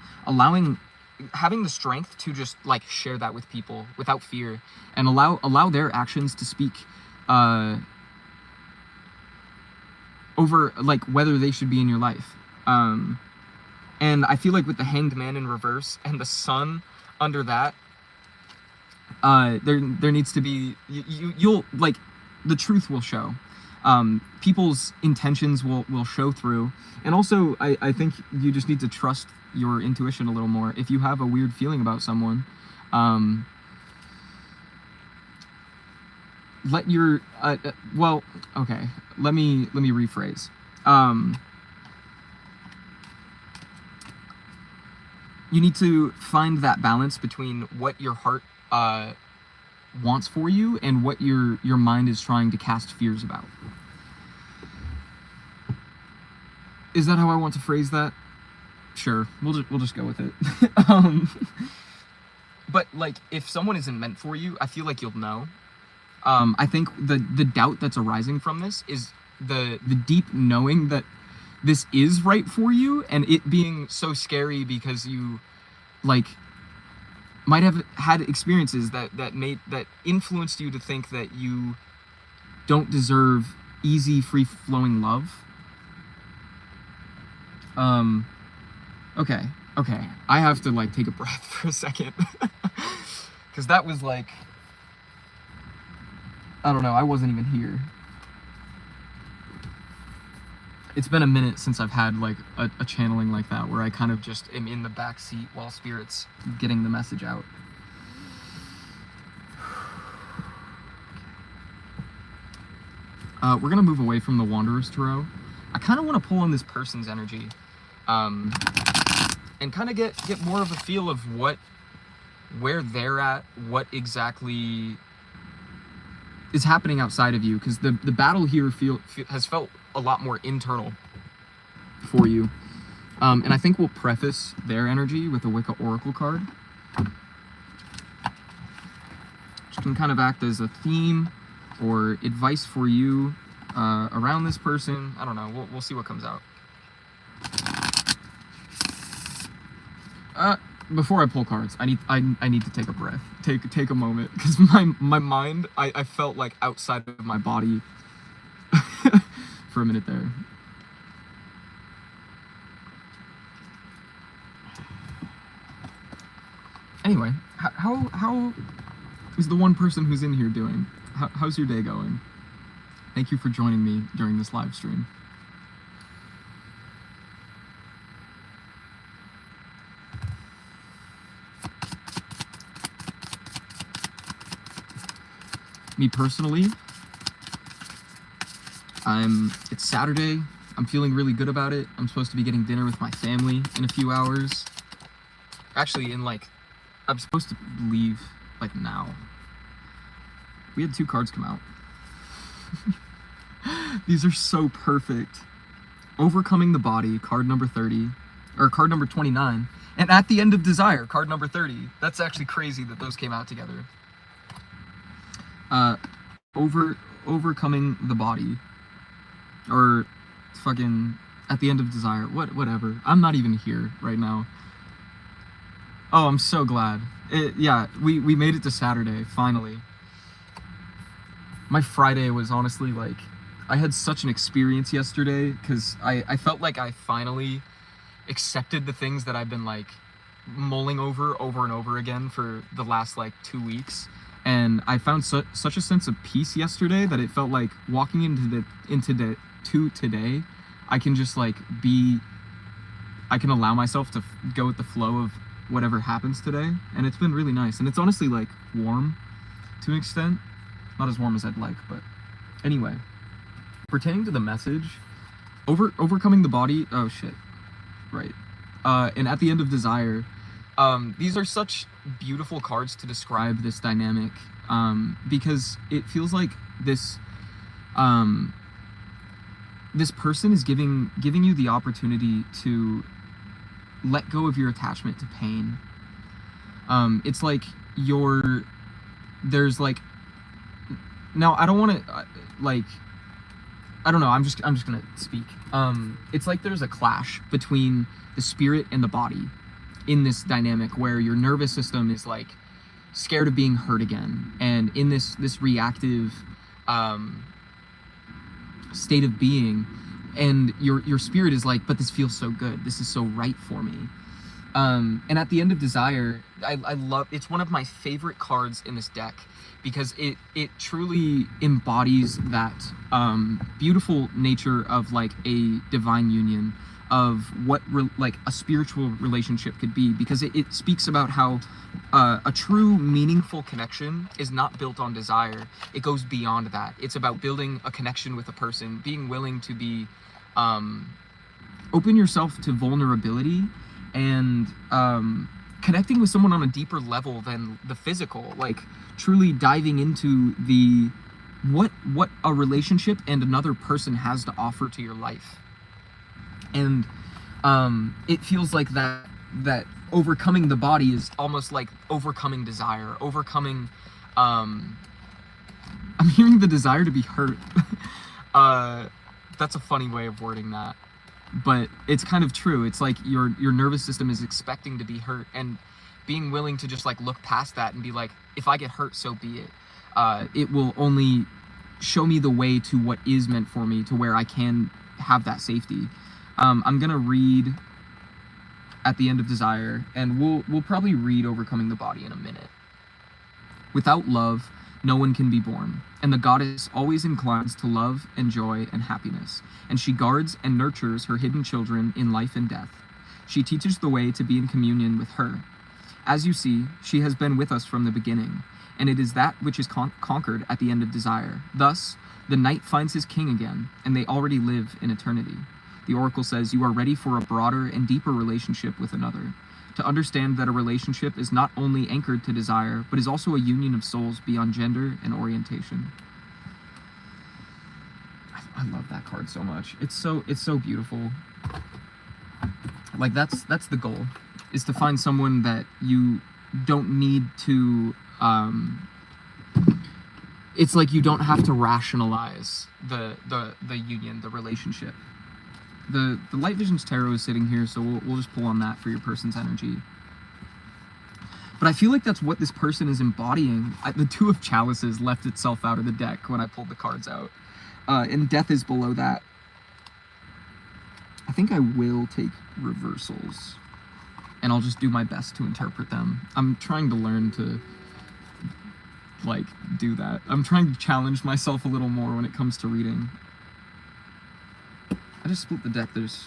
having the strength to just like share that with people without fear, and allow their actions to speak over like whether they should be in your life. And I feel like with the Hanged Man in reverse and the Sun under that, there needs to be, you'll like, the truth will show. People's intentions will show through. And also, I think you just need to trust your intuition a little more. If you have a weird feeling about someone, let your, well, okay, let me rephrase. You need to find that balance between what your heart wants for you and what your mind is trying to cast fears about. Is that how I want to phrase that? Sure, we'll just go with it. But like, if someone isn't meant for you, I feel like you'll know. I think the doubt that's arising from this is the deep knowing that this is right for you, and it being so scary because you like might have had experiences that influenced you to think that you don't deserve easy, free-flowing love. Okay, I have to like take a breath for a second, because that was like, I don't know, I wasn't even here. It's been a minute since I've had like a channeling like that, where I kind of just am in the back seat while Spirit's getting the message out. We're gonna move away from the Wanderer's Tarot. I kind of want to pull on this person's energy, and kind of get more of a feel of where they're at, what exactly is happening outside of you, because the battle here has felt a lot more internal for you. And I think we'll preface their energy with a Wicca Oracle card, which can kind of act as a theme or advice for you around this person. I don't know, we'll see what comes out. Before I pull cards, I need to take a breath, take a moment, because my mind, I felt like outside of my body for a minute there. Anyway, how is the one person who's in here doing? How's your day going? Thank you for joining me during this live stream. Me personally, it's Saturday. I'm feeling really good about it. I'm supposed to be getting dinner with my family in a few hours. Actually, I'm supposed to leave like now. We had 2 cards come out. These are so perfect. Overcoming the Body, card number 30, or card number 29, and At the End of Desire, card number 30. That's actually crazy that those came out together. Overcoming the Body, or fucking At the End of Desire, whatever. I'm not even here right now. Oh, I'm so glad. Yeah, we made it to Saturday, finally. My Friday was honestly like, I had such an experience yesterday, because I felt like I finally accepted the things that I've been like mulling over and over again for the last like 2 weeks. And I found such a sense of peace yesterday that it felt like walking into today, I can just like I can allow myself to go with the flow of whatever happens today. And it's been really nice. And it's honestly like warm to an extent. Not as warm as I'd like, but anyway. Pertaining to the message, overcoming the body, oh shit, right. And At the End of Desire, these are such beautiful cards to describe this dynamic, because it feels like this um, this person is giving you the opportunity to let go of your attachment to pain. It's like there's like, now I don't want to like, I don't know, I'm just gonna speak. It's like there's a clash between the spirit and the body in this dynamic where your nervous system is like scared of being hurt again, and in this reactive state of being, and your spirit is like, but this feels so good, this is so right for me. And at the end of Desire, I love, it's one of my favorite cards in this deck because it truly embodies that beautiful nature of like a divine union, of what like a spiritual relationship could be, because it speaks about how a true meaningful connection is not built on desire. It goes beyond that. It's about building a connection with a person, being willing to be open yourself to vulnerability, and connecting with someone on a deeper level than the physical, like truly diving into the what a relationship and another person has to offer to your life. And it feels like that overcoming the body is almost like overcoming desire, overcoming I'm hearing the desire to be hurt. That's a funny way of wording that, but it's kind of true. It's like your nervous system is expecting to be hurt, and being willing to just like look past that and be like, if I get hurt, so be it. It will only show me the way to what is meant for me, to where I can have that safety. I'm gonna read at the end of Desire, and we'll probably read Overcoming the Body in a minute. Without love, no one can be born, and the goddess always inclines to love and joy and happiness, and she guards and nurtures her hidden children in life and death. She teaches the way to be in communion with her. As you see, she has been with us from the beginning, and it is that which is conquered at the end of Desire. Thus, the knight finds his king again, and they already live in eternity. The oracle says you are ready for a broader and deeper relationship with another, to understand that a relationship is not only anchored to desire, but is also a union of souls beyond gender and orientation. I love that card so much. It's so beautiful. Like that's the goal, is to find someone that you don't need to it's like you don't have to rationalize the union, the relationship. The Light Visions Tarot is sitting here, so we'll just pull on that for your person's energy. But I feel like that's what this person is embodying. The Two of Chalices left itself out of the deck when I pulled the cards out. And Death is below that. I think I will take reversals, and I'll just do my best to interpret them. I'm trying to learn to like do that. I'm trying to challenge myself a little more when it comes to reading. I just split the deck. There's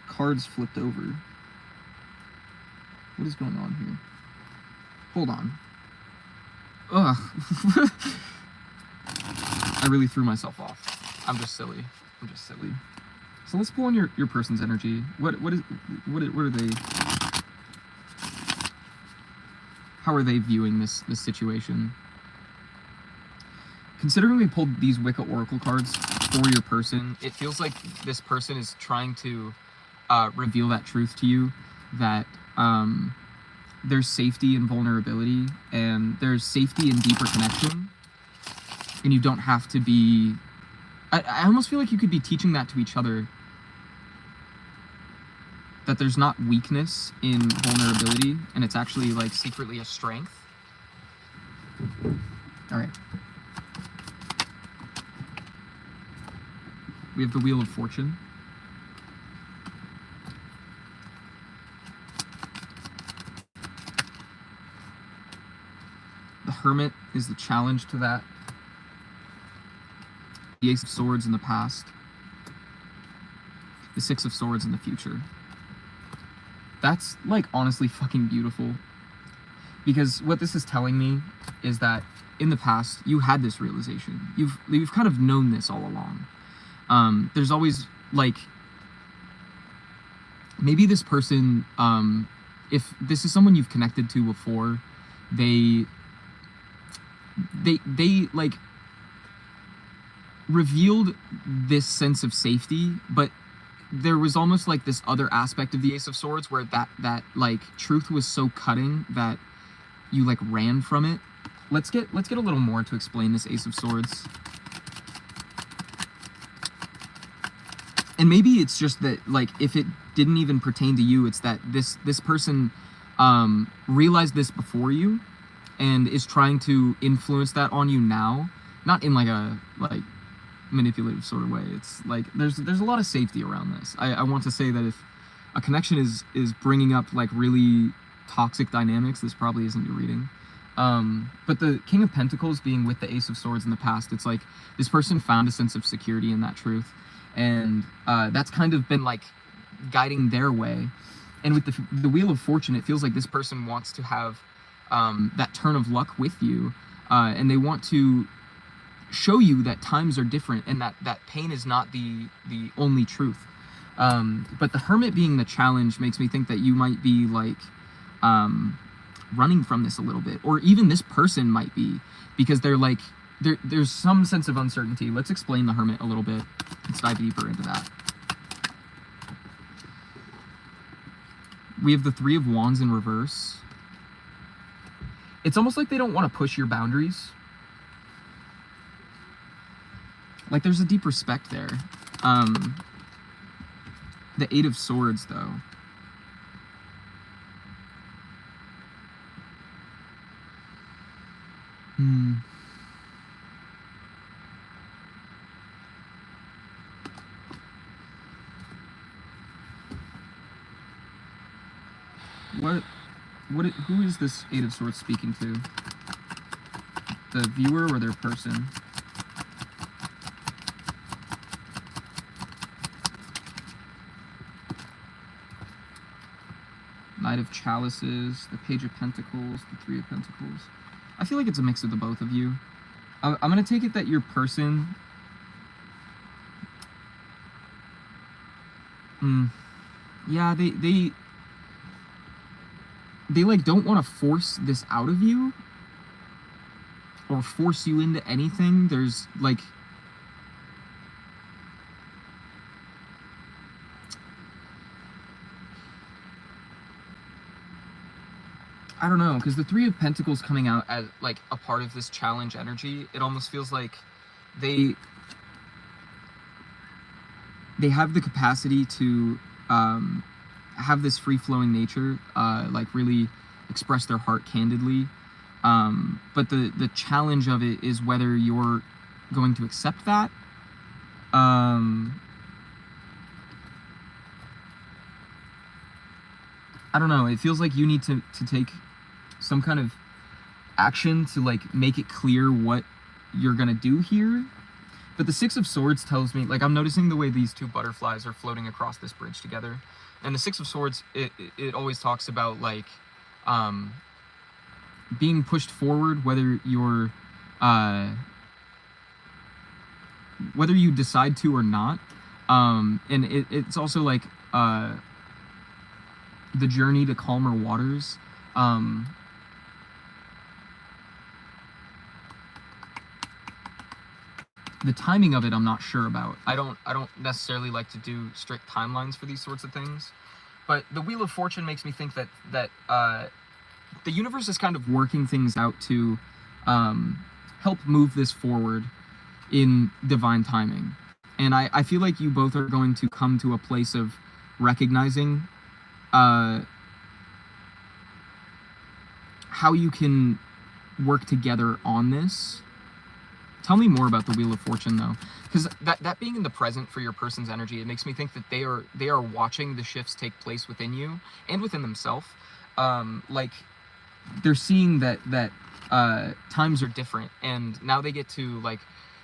cards flipped over. What is going on here? Hold on. Ugh. I really threw myself off. I'm just silly. So let's pull on your person's energy. What are they? How are they viewing this situation? Considering we pulled these Wicca Oracle cards for your person, it feels like this person is trying to reveal that truth to you, that there's safety and vulnerability, and there's safety and deeper connection, and you don't have to be... I almost feel like you could be teaching that to each other, that there's not weakness in vulnerability, and it's actually like secretly a strength. All right. We have the Wheel of Fortune. The Hermit is the challenge to that. The Ace of Swords in the past. The Six of Swords in the future. That's like honestly fucking beautiful. Because what this is telling me is that in the past you had this realization. You've kind of known this all along. There's always like, maybe this person, if this is someone you've connected to before, they like, revealed this sense of safety, but there was almost like this other aspect of the Ace of Swords where that like truth was so cutting that you like ran from it. Let's get a little more to explain this Ace of Swords. And maybe it's just that, like, if it didn't even pertain to you, it's that this person realized this before you and is trying to influence that on you now, not in like a manipulative sort of way. It's like there's a lot of safety around this. I want to say that if a connection is bringing up like really toxic dynamics, this probably isn't your reading. But the King of Pentacles being with the Ace of Swords in the past, it's like this person found a sense of security in that truth, and that's kind of been like guiding their way. And with the Wheel of Fortune, it feels like this person wants to have that turn of luck with you, and they want to show you that times are different and that pain is not the only truth. But the Hermit being the challenge makes me think that you might be like running from this a little bit, or even this person might be, because they're like there's some sense of uncertainty. Let's explain the Hermit a little bit. Let's dive deeper into that. We have the Three of Wands in reverse. It's almost like they don't want to push your boundaries. Like there's a deep respect there. The Eight of Swords, though. Who is this Eight of Swords speaking to? The viewer or their person? Knight of Chalices, the Page of Pentacles, the Three of Pentacles. I feel like it's a mix of the both of you. I'm gonna take it that your person... Yeah, they like don't want to force this out of you or force you into anything. There's like I don't know, because the Three of Pentacles coming out as like a part of this challenge energy, it almost feels like they have the capacity to have this free-flowing nature, like really express their heart candidly. But the challenge of it is whether you're going to accept that. I don't know. It feels like you need to take some kind of action to like make it clear what you're gonna do here. But the Six of Swords tells me, like, I'm noticing the way these two butterflies are floating across this bridge together. And the Six of Swords, it always talks about, like, being pushed forward, whether you're, whether you decide to or not. And it's also, like, the journey to calmer waters. The timing of it, I'm not sure about. I don't necessarily like to do strict timelines for these sorts of things, but the Wheel of Fortune makes me think that the universe is kind of working things out to help move this forward in divine timing. And I feel like you both are going to come to a place of recognizing how you can work together on this. Tell me more about the Wheel of Fortune, though, because that being in the present for your person's energy, it makes me think that they are watching the shifts take place within you and within themselves. Like they're seeing that times are different, and now they get to like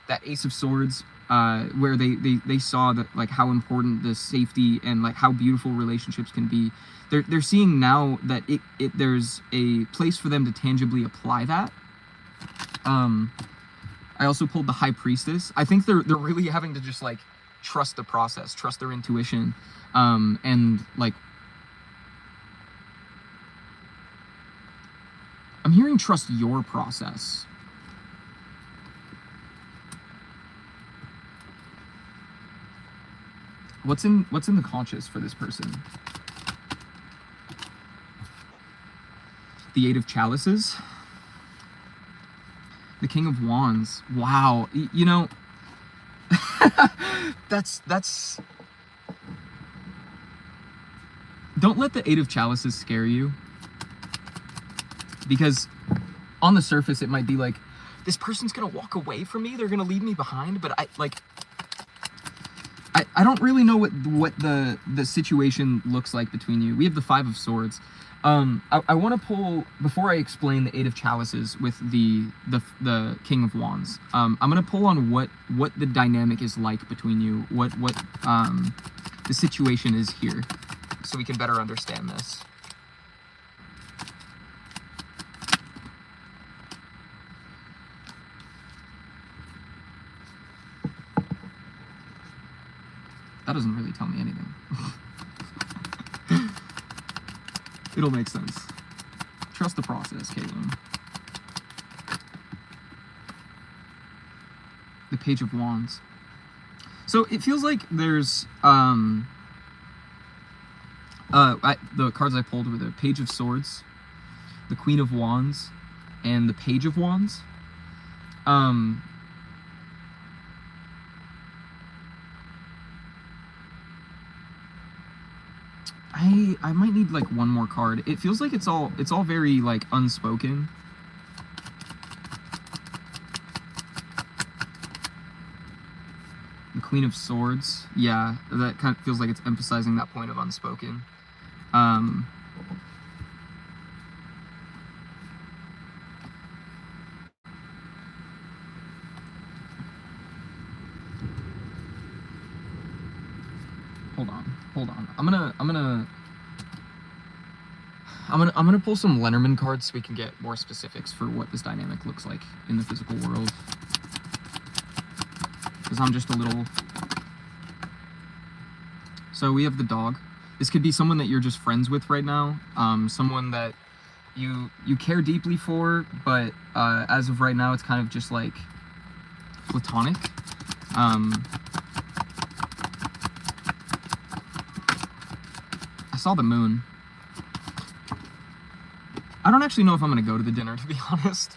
that Ace of Swords, where they saw that like how important the safety and like how beautiful relationships can be. They're seeing now that there's a place for them to tangibly apply that. I also pulled the High Priestess. I think they're really having to just like trust the process, trust their intuition, and like I'm hearing trust your process. What's in the conscious for this person? The Eight of Chalices. The King of Wands. Wow. You know, that's... Don't let the Eight of Chalices scare you. Because on the surface, it might be like, this person's gonna walk away from me, they're gonna leave me behind, but I don't really know what the situation looks like between you. We have the Five of Swords. I want to pull, before I explain the Eight of Chalices with the King of Wands. I'm gonna pull on what the dynamic is like between you, what the situation is here, so we can better understand this. That doesn't really tell me anything. It'll make sense. Trust the process, Caitlin. The Page of Wands. So it feels like there's the cards I pulled were the Page of Swords, the Queen of Wands, and the Page of Wands. I might need like one more card. It feels like it's all very like unspoken. The Queen of Swords. Yeah, that kind of feels like it's emphasizing that point of unspoken. Hold on. I'm gonna pull some Lenormand cards so we can get more specifics for what this dynamic looks like in the physical world. Because I'm just a little... So we have the dog. This could be someone that you're just friends with right now. Someone that you care deeply for, but as of right now, it's kind of just like platonic. I saw the moon. I don't actually know if I'm gonna go to the dinner, to be honest.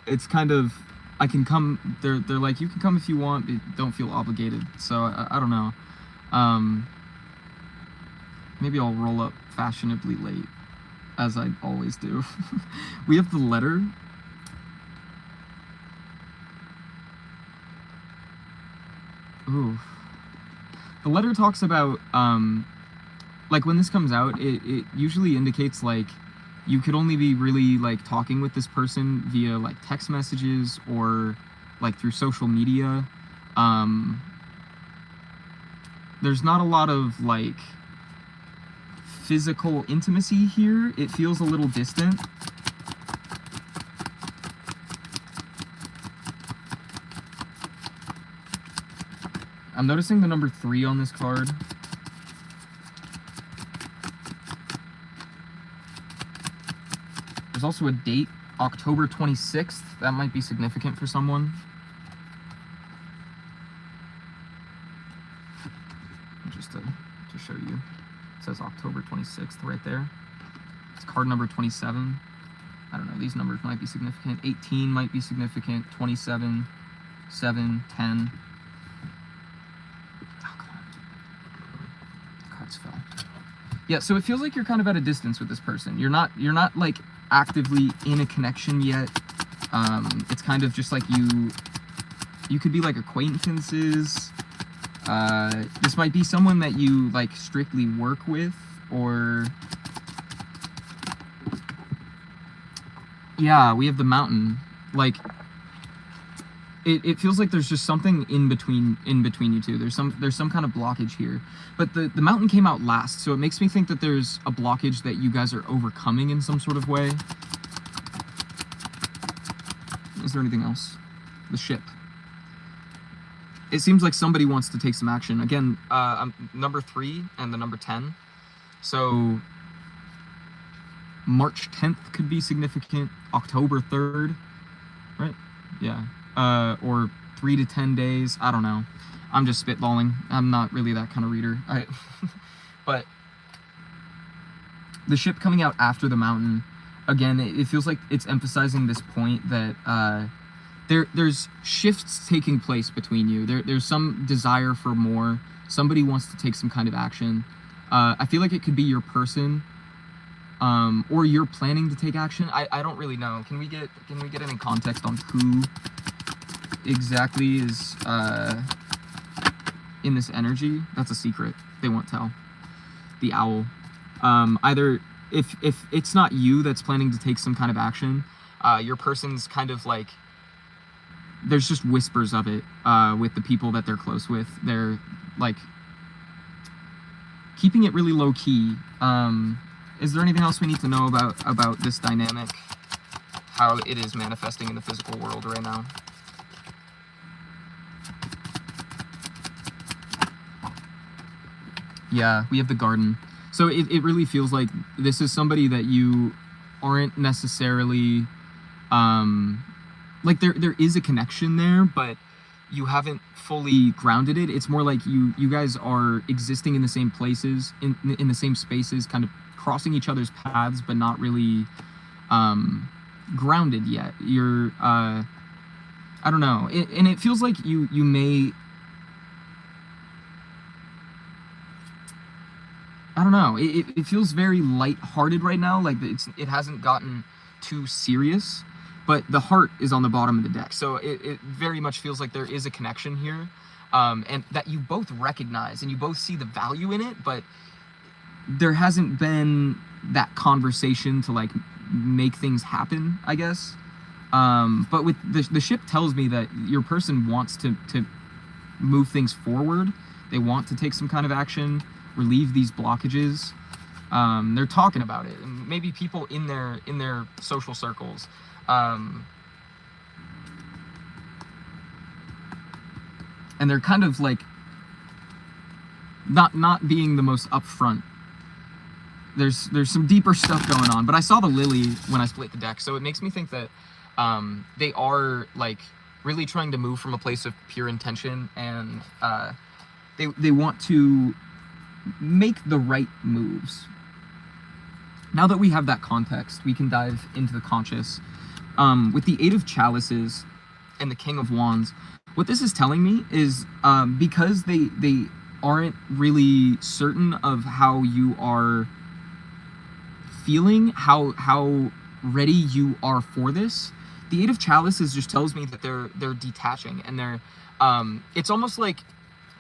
It's kind of, I can come, they're like, you can come if you want, but don't feel obligated. So I don't know. Maybe I'll roll up fashionably late, as I always do. We have the letter. Ooh. The letter talks about, like when this comes out, it usually indicates like you could only be really like talking with this person via like text messages or like through social media. There's not a lot of like physical intimacy here. It feels a little distant. I'm noticing the number 3 on this card. There's also a date, October 26th. That might be significant for someone. Just to show you. It says October 26th right there. It's card number 27. I don't know, these numbers might be significant. 18 might be significant. 27, 7, 10. Fell. Yeah, so it feels like you're kind of at a distance with this person. You're not like actively in a connection yet. It's kind of just like you could be like acquaintances. This might be someone that you like strictly work with, or yeah, we have the mountain. Like it feels like there's just something in between you two. There's some kind of blockage here. But the mountain came out last, so it makes me think that there's a blockage that you guys are overcoming in some sort of way. Is there anything else? The ship. It seems like somebody wants to take some action. Again, number 3 and the number 10. So March 10th could be significant. October 3rd, right? Yeah. Or 3 to 10 days. I don't know. I'm just spitballing. I'm not really that kind of reader. But the ship coming out after the mountain, again, it feels like it's emphasizing this point that there's shifts taking place between you. There's some desire for more. Somebody wants to take some kind of action. I feel like it could be your person, or you're planning to take action. I don't really know. Can we get any context on who exactly is in this energy? That's a secret. They won't tell. The owl. Either if it's not you that's planning to take some kind of action, your person's kind of like, there's just whispers of it with the people that they're close with. They're like keeping it really low key. Is there anything else we need to know about this dynamic, how it is manifesting in the physical world right now? Yeah, we have the garden. So it really feels like this is somebody that you aren't necessarily, like there is a connection there, but you haven't fully grounded it. It's more like you guys are existing in the same places, in the same spaces, kind of crossing each other's paths, but not really grounded yet. You're, I don't know. And it feels like you may, I don't know. It feels very light-hearted right now. Like it hasn't gotten too serious, but the heart is on the bottom of the deck. So it very much feels like there is a connection here, and that you both recognize and you both see the value in it, but there hasn't been that conversation to like make things happen, I guess. But with the ship tells me that your person wants to move things forward. They want to take some kind of action, relieve these blockages. They're talking about it, and maybe people in their social circles. And they're kind of like not being the most upfront. There's some deeper stuff going on, but I saw the lily when I split the deck, so it makes me think that they are like really trying to move from a place of pure intention, and they want to make the right moves. Now that we have that context, we can dive into the conscious. With the Eight of Chalices and the King of Wands, what this is telling me is because they aren't really certain of how you are feeling, how ready you are for this. The Eight of Chalices just tells me that they're detaching, and they're it's almost like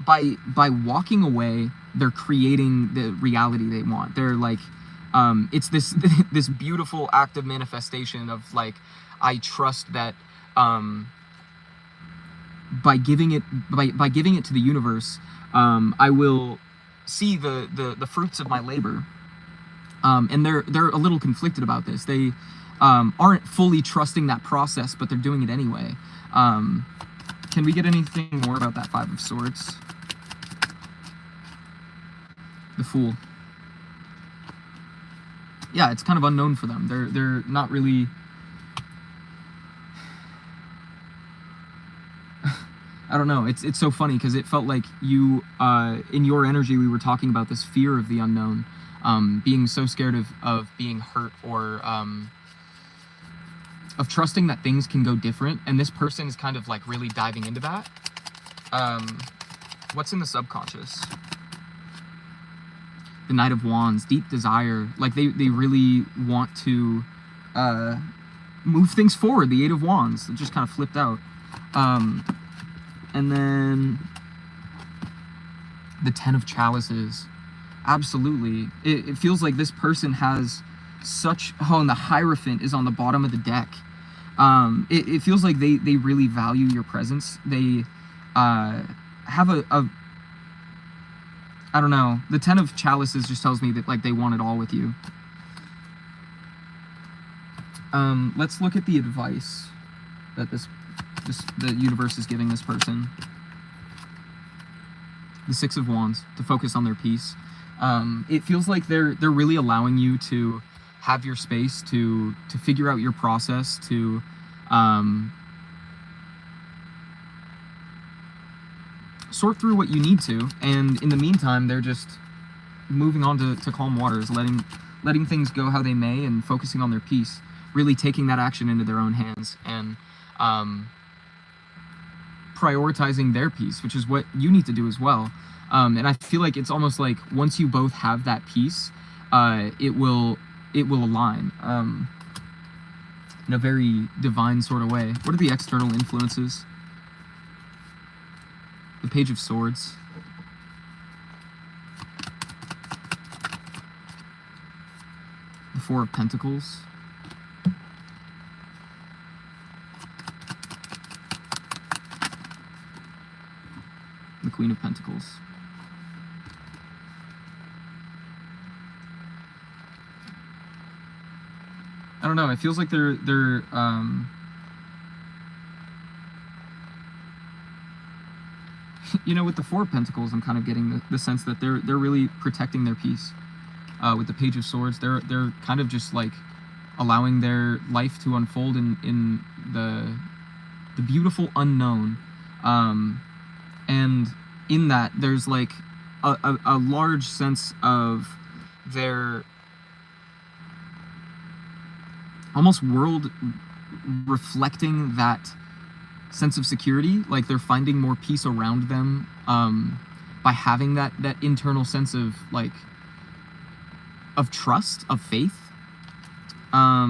by walking away, they're creating the reality they want. They're like it's this beautiful act of manifestation of like, I trust that by giving it to the universe, I will see the fruits of my labor. And they're a little conflicted about this. They aren't fully trusting that process, but they're doing it anyway. Can we get anything more about that Five of Swords? The Fool. Yeah, it's kind of unknown for them. They're not really. I don't know. It's so funny because it felt like you, in your energy, we were talking about this fear of the unknown, being so scared of being hurt, or of trusting that things can go different. And this person is kind of like really diving into that. What's in the subconscious? The Knight of Wands, deep desire. Like they really want to move things forward. The Eight of Wands, it just kind of flipped out. And then the Ten of Chalices. Absolutely. It feels like this person has such... Oh, and the Hierophant is on the bottom of the deck. It feels like they really value your presence. They have a I don't know. The Ten of Chalices just tells me that like they want it all with you. Let's look at the advice that the universe is giving this person. The Six of Wands, to focus on their peace. It feels like they're really allowing you to have your space to figure out your process, to sort through what you need to, and in the meantime, they're just moving on to calm waters, letting things go how they may, and focusing on their peace, really taking that action into their own hands, and prioritizing their peace, which is what you need to do as well. And I feel like it's almost like once you both have that peace, it will align in a very divine sort of way. What are the external influences? The Page of Swords. The Four of Pentacles. The Queen of Pentacles. I don't know, it feels like they're you know, with the Four of Pentacles, I'm kind of getting the sense that they're really protecting their peace. With the Page of Swords, they're kind of just like allowing their life to unfold in the beautiful unknown. And in that, there's like a large sense of their almost world reflecting that sense of security, like they're finding more peace around them by having that internal sense of like of trust, of faith. I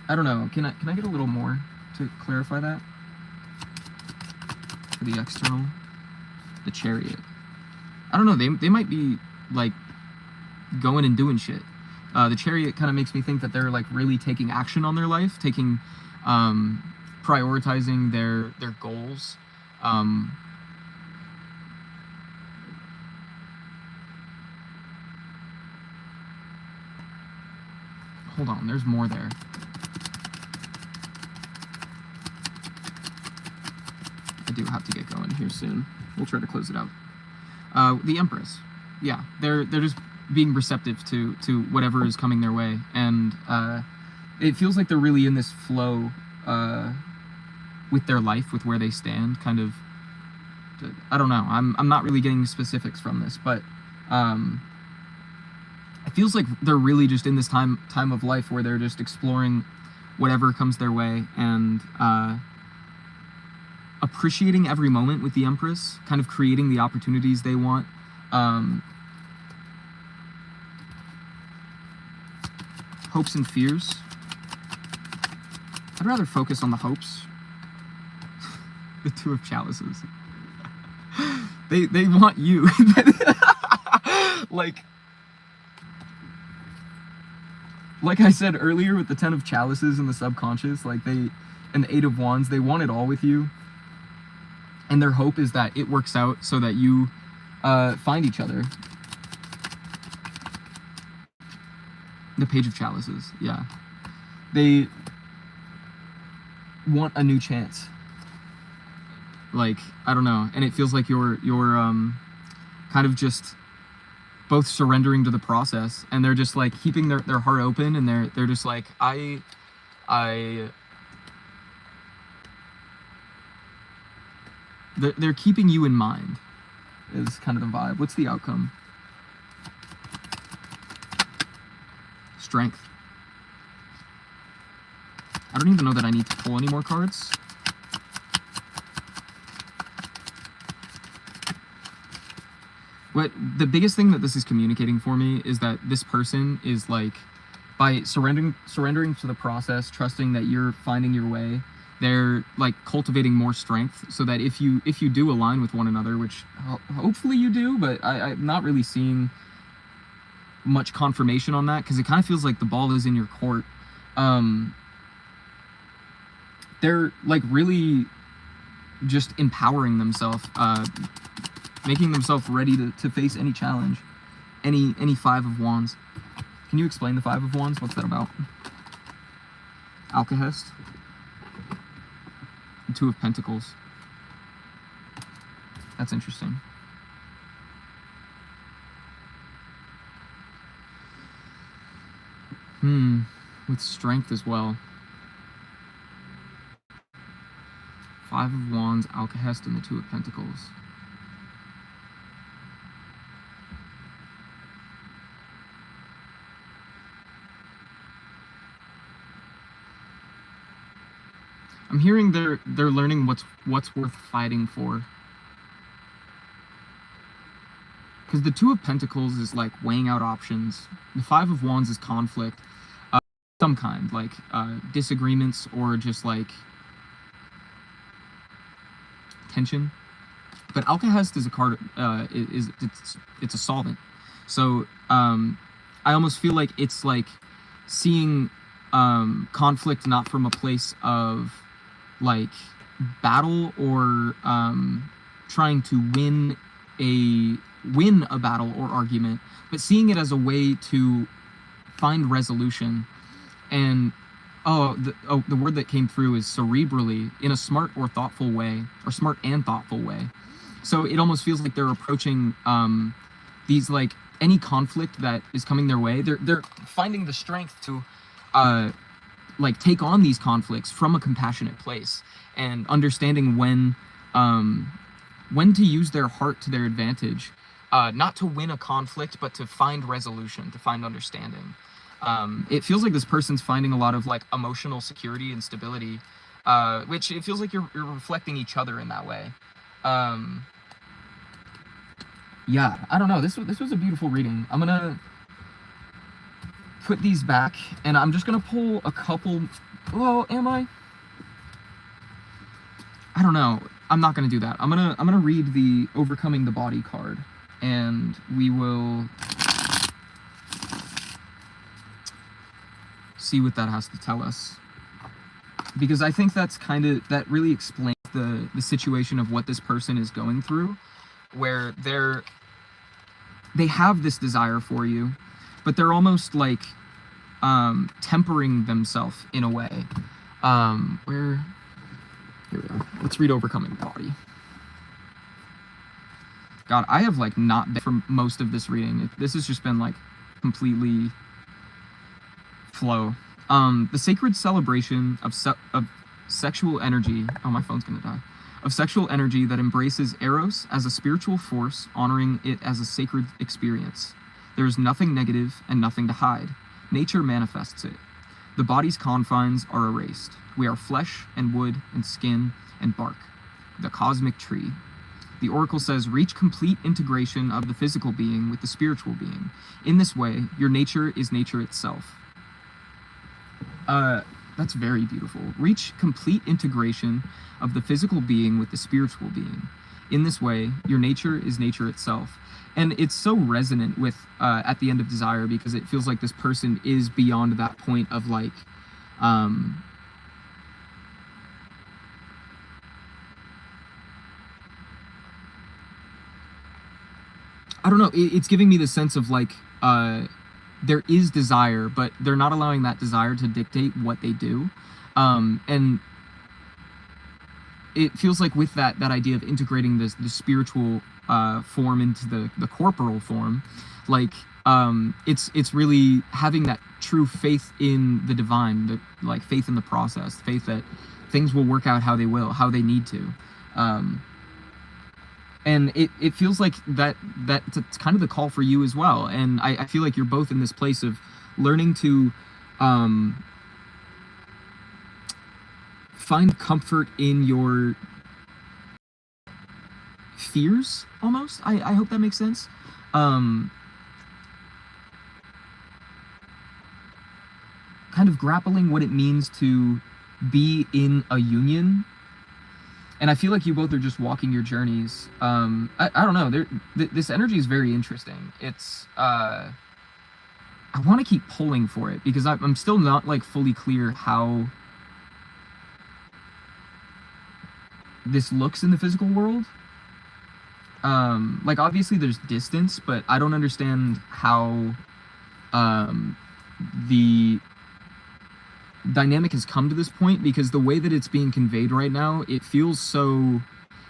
don't know. Can I get a little more to clarify that? For the external, the Chariot. I don't know. They might be like going and doing shit. The Chariot kind of makes me think that they're like really taking action on their life, taking prioritizing their goals. Hold on, there's more there. I do have to get going here soon. We'll try to close it out. The Empress. Yeah, they're just being receptive to whatever is coming their way, and it feels like they're really in this flow with their life, with where they stand. Kind of, I don't know. I'm not really getting specifics from this, but it feels like they're really just in this time of life where they're just exploring whatever comes their way, and appreciating every moment with the Empress, kind of creating the opportunities they want. Hopes and fears. I'd rather focus on the hopes. The Two of Chalices. They want you. like I said earlier with the Ten of Chalices and the subconscious, like and the Eight of Wands, they want it all with you. And their hope is that it works out so that you find each other. The Page of Chalices, yeah. They want a new chance. Like, I don't know. And it feels like you're kind of just both surrendering to the process, and they're just like keeping their heart open, and they're just like, they're keeping you in mind, is kind of the vibe. What's the outcome? Strength. I don't even know that I need to pull any more cards. What the biggest thing that this is communicating for me is that this person is like, by surrendering to the process, trusting that you're finding your way, they're like cultivating more strength, so that if you do align with one another, which hopefully you do, but I'm not really seeing much confirmation on that, because it kind of feels like the ball is in your court. They're like really just empowering themselves, making themselves ready to face any challenge, any Five of Wands. Can you explain the Five of Wands? What's that about? Alcahest. The Two of Pentacles. That's interesting. With strength as well. Five of Wands, Alcahest, and the Two of Pentacles. I'm hearing they're learning what's worth fighting for. Because the Two of Pentacles is like weighing out options. The Five of Wands is conflict, some kind, like disagreements or just like tension. But Alcahest is a card. It's a solvent. So I almost feel like it's like seeing conflict not from a place of like battle or trying to win a battle or argument, but seeing it as a way to find resolution. And the word that came through is cerebrally, in a smart or thoughtful way, or smart and thoughtful way. So it almost feels like they're approaching these, like, any conflict that is coming their way, they're finding the strength to like take on these conflicts from a compassionate place, and understanding when to use their heart to their advantage, not to win a conflict, but to find resolution, to find understanding. It feels like this person's finding a lot of like emotional security and stability, which it feels like you're reflecting each other in that way. Yeah, I don't know. This was a beautiful reading. I'm gonna put these back, and I'm just gonna pull a couple. Well, am I? I don't know. I'm not gonna do that. I'm gonna read the Overcoming the Body card, and we will see what that has to tell us. Because I think that really explains the situation of what this person is going through, where they have this desire for you, but they're almost like tempering themselves in a way. Here we go. Let's read Overcoming the Body. God, I have like not been for most of this reading. This has just been like completely flow. The sacred celebration of sexual energy. Oh, my phone's gonna die. Of sexual energy that embraces Eros as a spiritual force, honoring it as a sacred experience. There is nothing negative and nothing to hide. Nature manifests it. The body's confines are erased. We are flesh and wood and skin and bark. The cosmic tree. The oracle says, reach complete integration of the physical being with the spiritual being. In this way, your nature is nature itself. That's very beautiful. Reach complete integration of the physical being with the spiritual being. In this way, your nature is nature itself. And it's so resonant with At the End of Desire, because it feels like this person is beyond that point of like, I don't know, it's giving me the sense of like, there is desire, but they're not allowing that desire to dictate what they do. And it feels like with that idea of integrating the spiritual form into the corporal form, like it's really having that true faith in the divine, the like faith in the process, faith that things will work out how they need to. And it feels like that's kind of the call for you as well. And I feel like you're both in this place of learning to find comfort in your fears, almost. I hope that makes sense. Kind of grappling what it means to be in a union. And I feel like you both are just walking your journeys. I don't know. This energy is very interesting. It's I want to keep pulling for it, because I'm still not like fully clear how this looks in the physical world. Like obviously there's distance, but I don't understand how the dynamic has come to this point, because the way that it's being conveyed right now, it feels so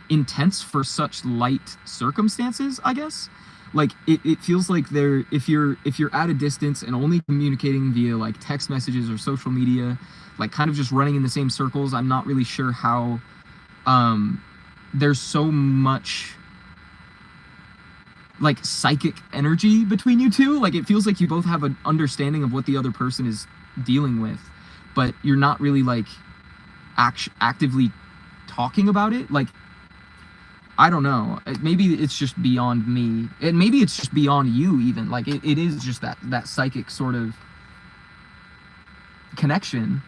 intense for such light circumstances, I guess. Like it feels like if you're at a distance and only communicating via like text messages or social media, like kind of just running in the same circles, I'm not really sure how there's so much like psychic energy between you two. Like it feels like you both have an understanding of what the other person is dealing with, but you're not really like actively talking about it. Like, I don't know, maybe it's just beyond me, and maybe it's just beyond you even. Like it is just that psychic sort of connection.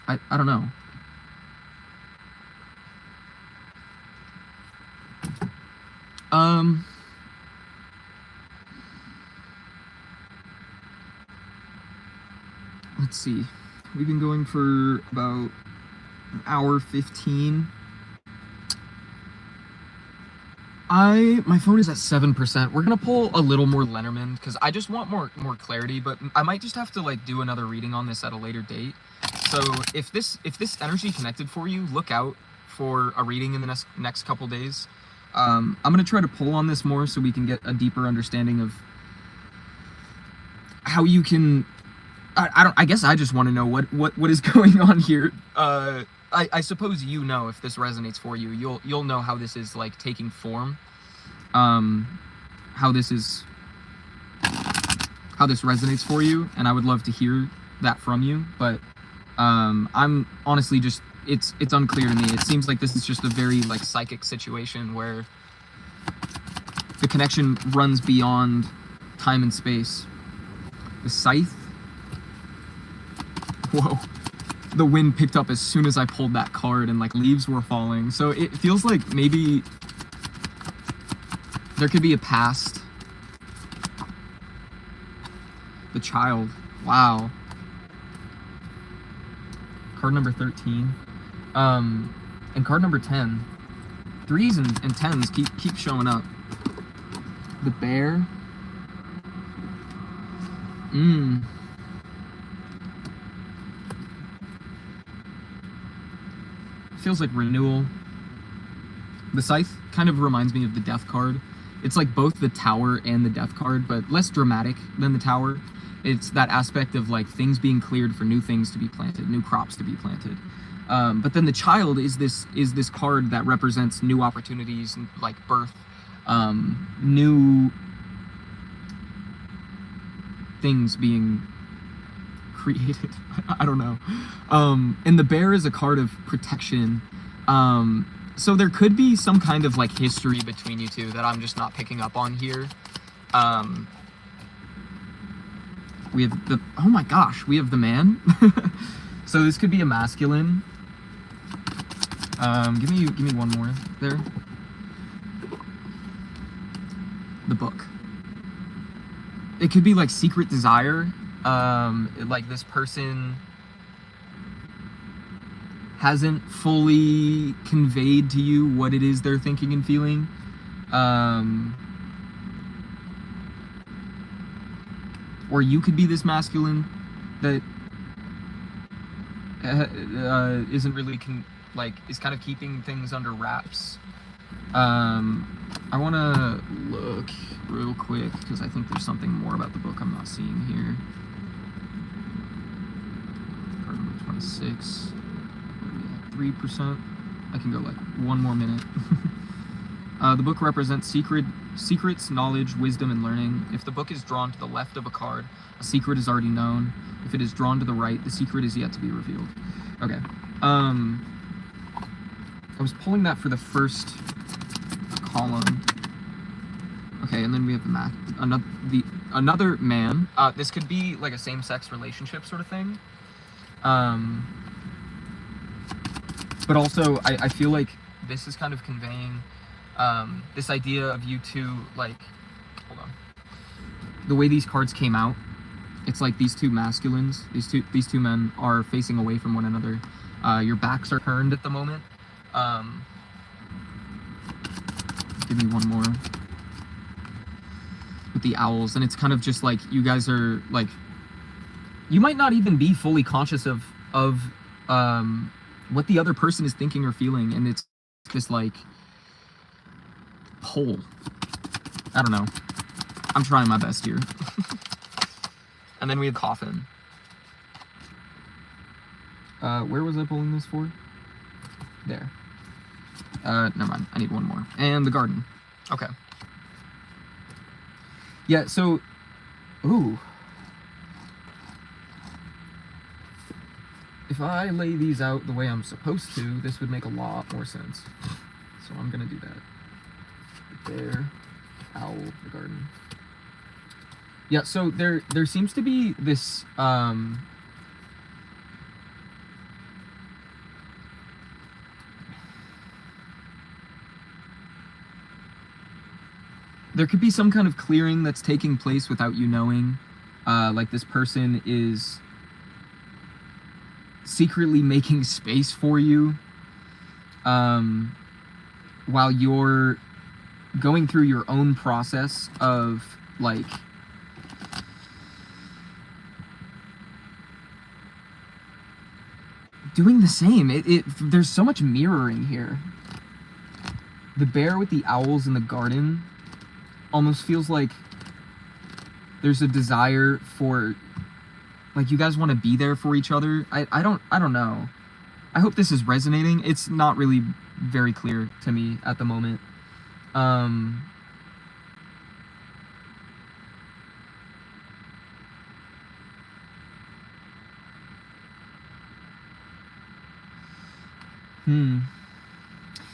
I don't know. Let's see. We've been going for about an hour 15. My phone is at 7%. We're gonna pull a little more Lenormand because I just want more clarity, but I might just have to like do another reading on this at a later date. So if this energy connected for you, look out for a reading in the next couple days. I'm gonna try to pull on this more so we can get a deeper understanding of how you can. I guess I just want to know what is going on here. I suppose you know if this resonates for you. You'll know how this is like taking form. How this resonates for you, and I would love to hear that from you. But I'm honestly just it's unclear to me. It seems like this is just a very like psychic situation where the connection runs beyond time and space. The scythe. Whoa. The wind picked up as soon as I pulled that card, and like leaves were falling. So it feels like maybe there could be a past. The child. Wow. Card number 13. And card number 10. 3s and 10s keep showing up. The bear. Feels like renewal. The scythe kind of reminds me of the death card. It's like both the tower and the death card, but less dramatic than the tower. It's that aspect of like things being cleared for new things to be planted, new crops to be planted. But then the child is this card that represents new opportunities and like birth, new things being created. I don't know. And the bear is a card of protection. So there could be some kind of like history between you two that I'm just not picking up on here. We have the, oh my gosh, we have the man. So this could be a masculine. Give me one more there. The book. It could be like secret desire. Like this person hasn't fully conveyed to you what it is they're thinking and feeling. Or you could be this masculine that isn't really is kind of keeping things under wraps. I want to look real quick because I think there's something more about the book I'm not seeing here. Card number 26. 3%. I can go like one more minute. The book represents secrets, knowledge, wisdom, and learning. If the book is drawn to the left of a card, a secret is already known. If it is drawn to the right, the secret is yet to be revealed. Okay. I was pulling that for the first column. Okay, and then we have another man. This could be like a same-sex relationship sort of thing. But also, I feel like this is kind of conveying this idea of you two, like, hold on. The way these cards came out, it's like these two masculines, these two men are facing away from one another. Your backs are turned at the moment. Give me one more. With the owls, and it's kind of just like you guys are like, you might not even be fully conscious of what the other person is thinking or feeling, and it's this like pull. I don't know. I'm trying my best here. And then we have coffin. Where was I pulling this for? There. Never mind. I need one more. And the garden. Okay. Yeah, so... Ooh. If I lay these out the way I'm supposed to, this would make a lot more sense. So I'm gonna do that. There. Owl, the garden. Yeah, so there seems to be this, there could be some kind of clearing that's taking place without you knowing. Like this person is secretly making space for you while you're going through your own process of like doing the same. There's so much mirroring here. The bear with the owls in the garden almost feels like there's a desire for, like, you guys want to be there for each other. I don't know. I hope this is resonating. It's not really very clear to me at the moment.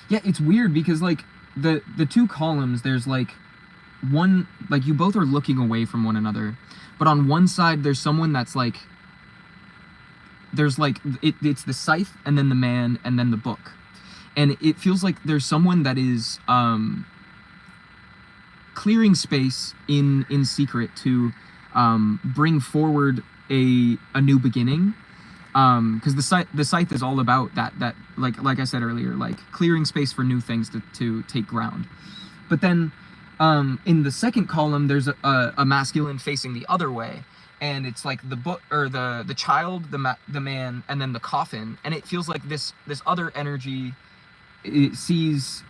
Yeah, it's weird because like the two columns, there's like one, like you both are looking away from one another, but on one side there's someone that's like, there's like it's the scythe and then the man and then the book, and it feels like there's someone that is clearing space in secret to bring forward a new beginning. Because the scythe is all about that like I said earlier, like clearing space for new things to take ground. But then in the second column there's a masculine facing the other way, and it's like the book, or the child, the man, and then the coffin, and it feels like this other energy, it sees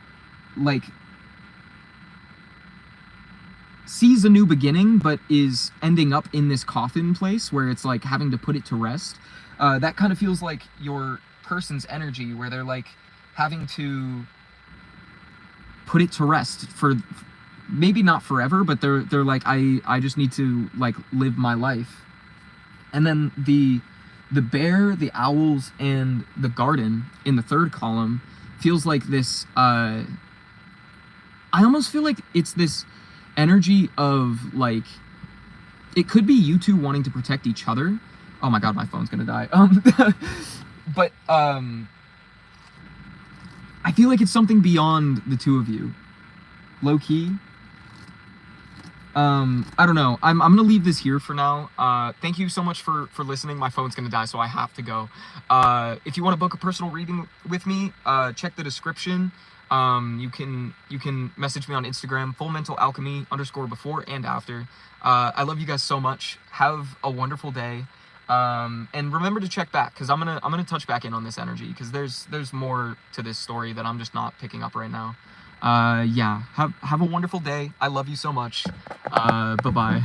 a new beginning, but is ending up in this coffin place where it's like having to put it to rest. That kind of feels like your person's energy, where they're like having to put it to rest for maybe not forever, but they're like, I just need to like live my life. And then the bear, the owls, and the garden in the third column feels like this, I almost feel like it's this energy of like, it could be you two wanting to protect each other. Oh my god, my phone's gonna die. But I feel like it's something beyond the two of you, low key. I don't know. I'm gonna leave this here for now. Thank you so much for listening. My phone's gonna die, so I have to go. If you want to book a personal reading with me, check the description. You can message me on Instagram, fullmentalalchemy _ before and after. I love you guys so much. Have a wonderful day. And remember to check back, because I'm gonna touch back in on this energy, because there's more to this story that I'm just not picking up right now. Yeah, have a wonderful day. I love you so much. Bye-bye.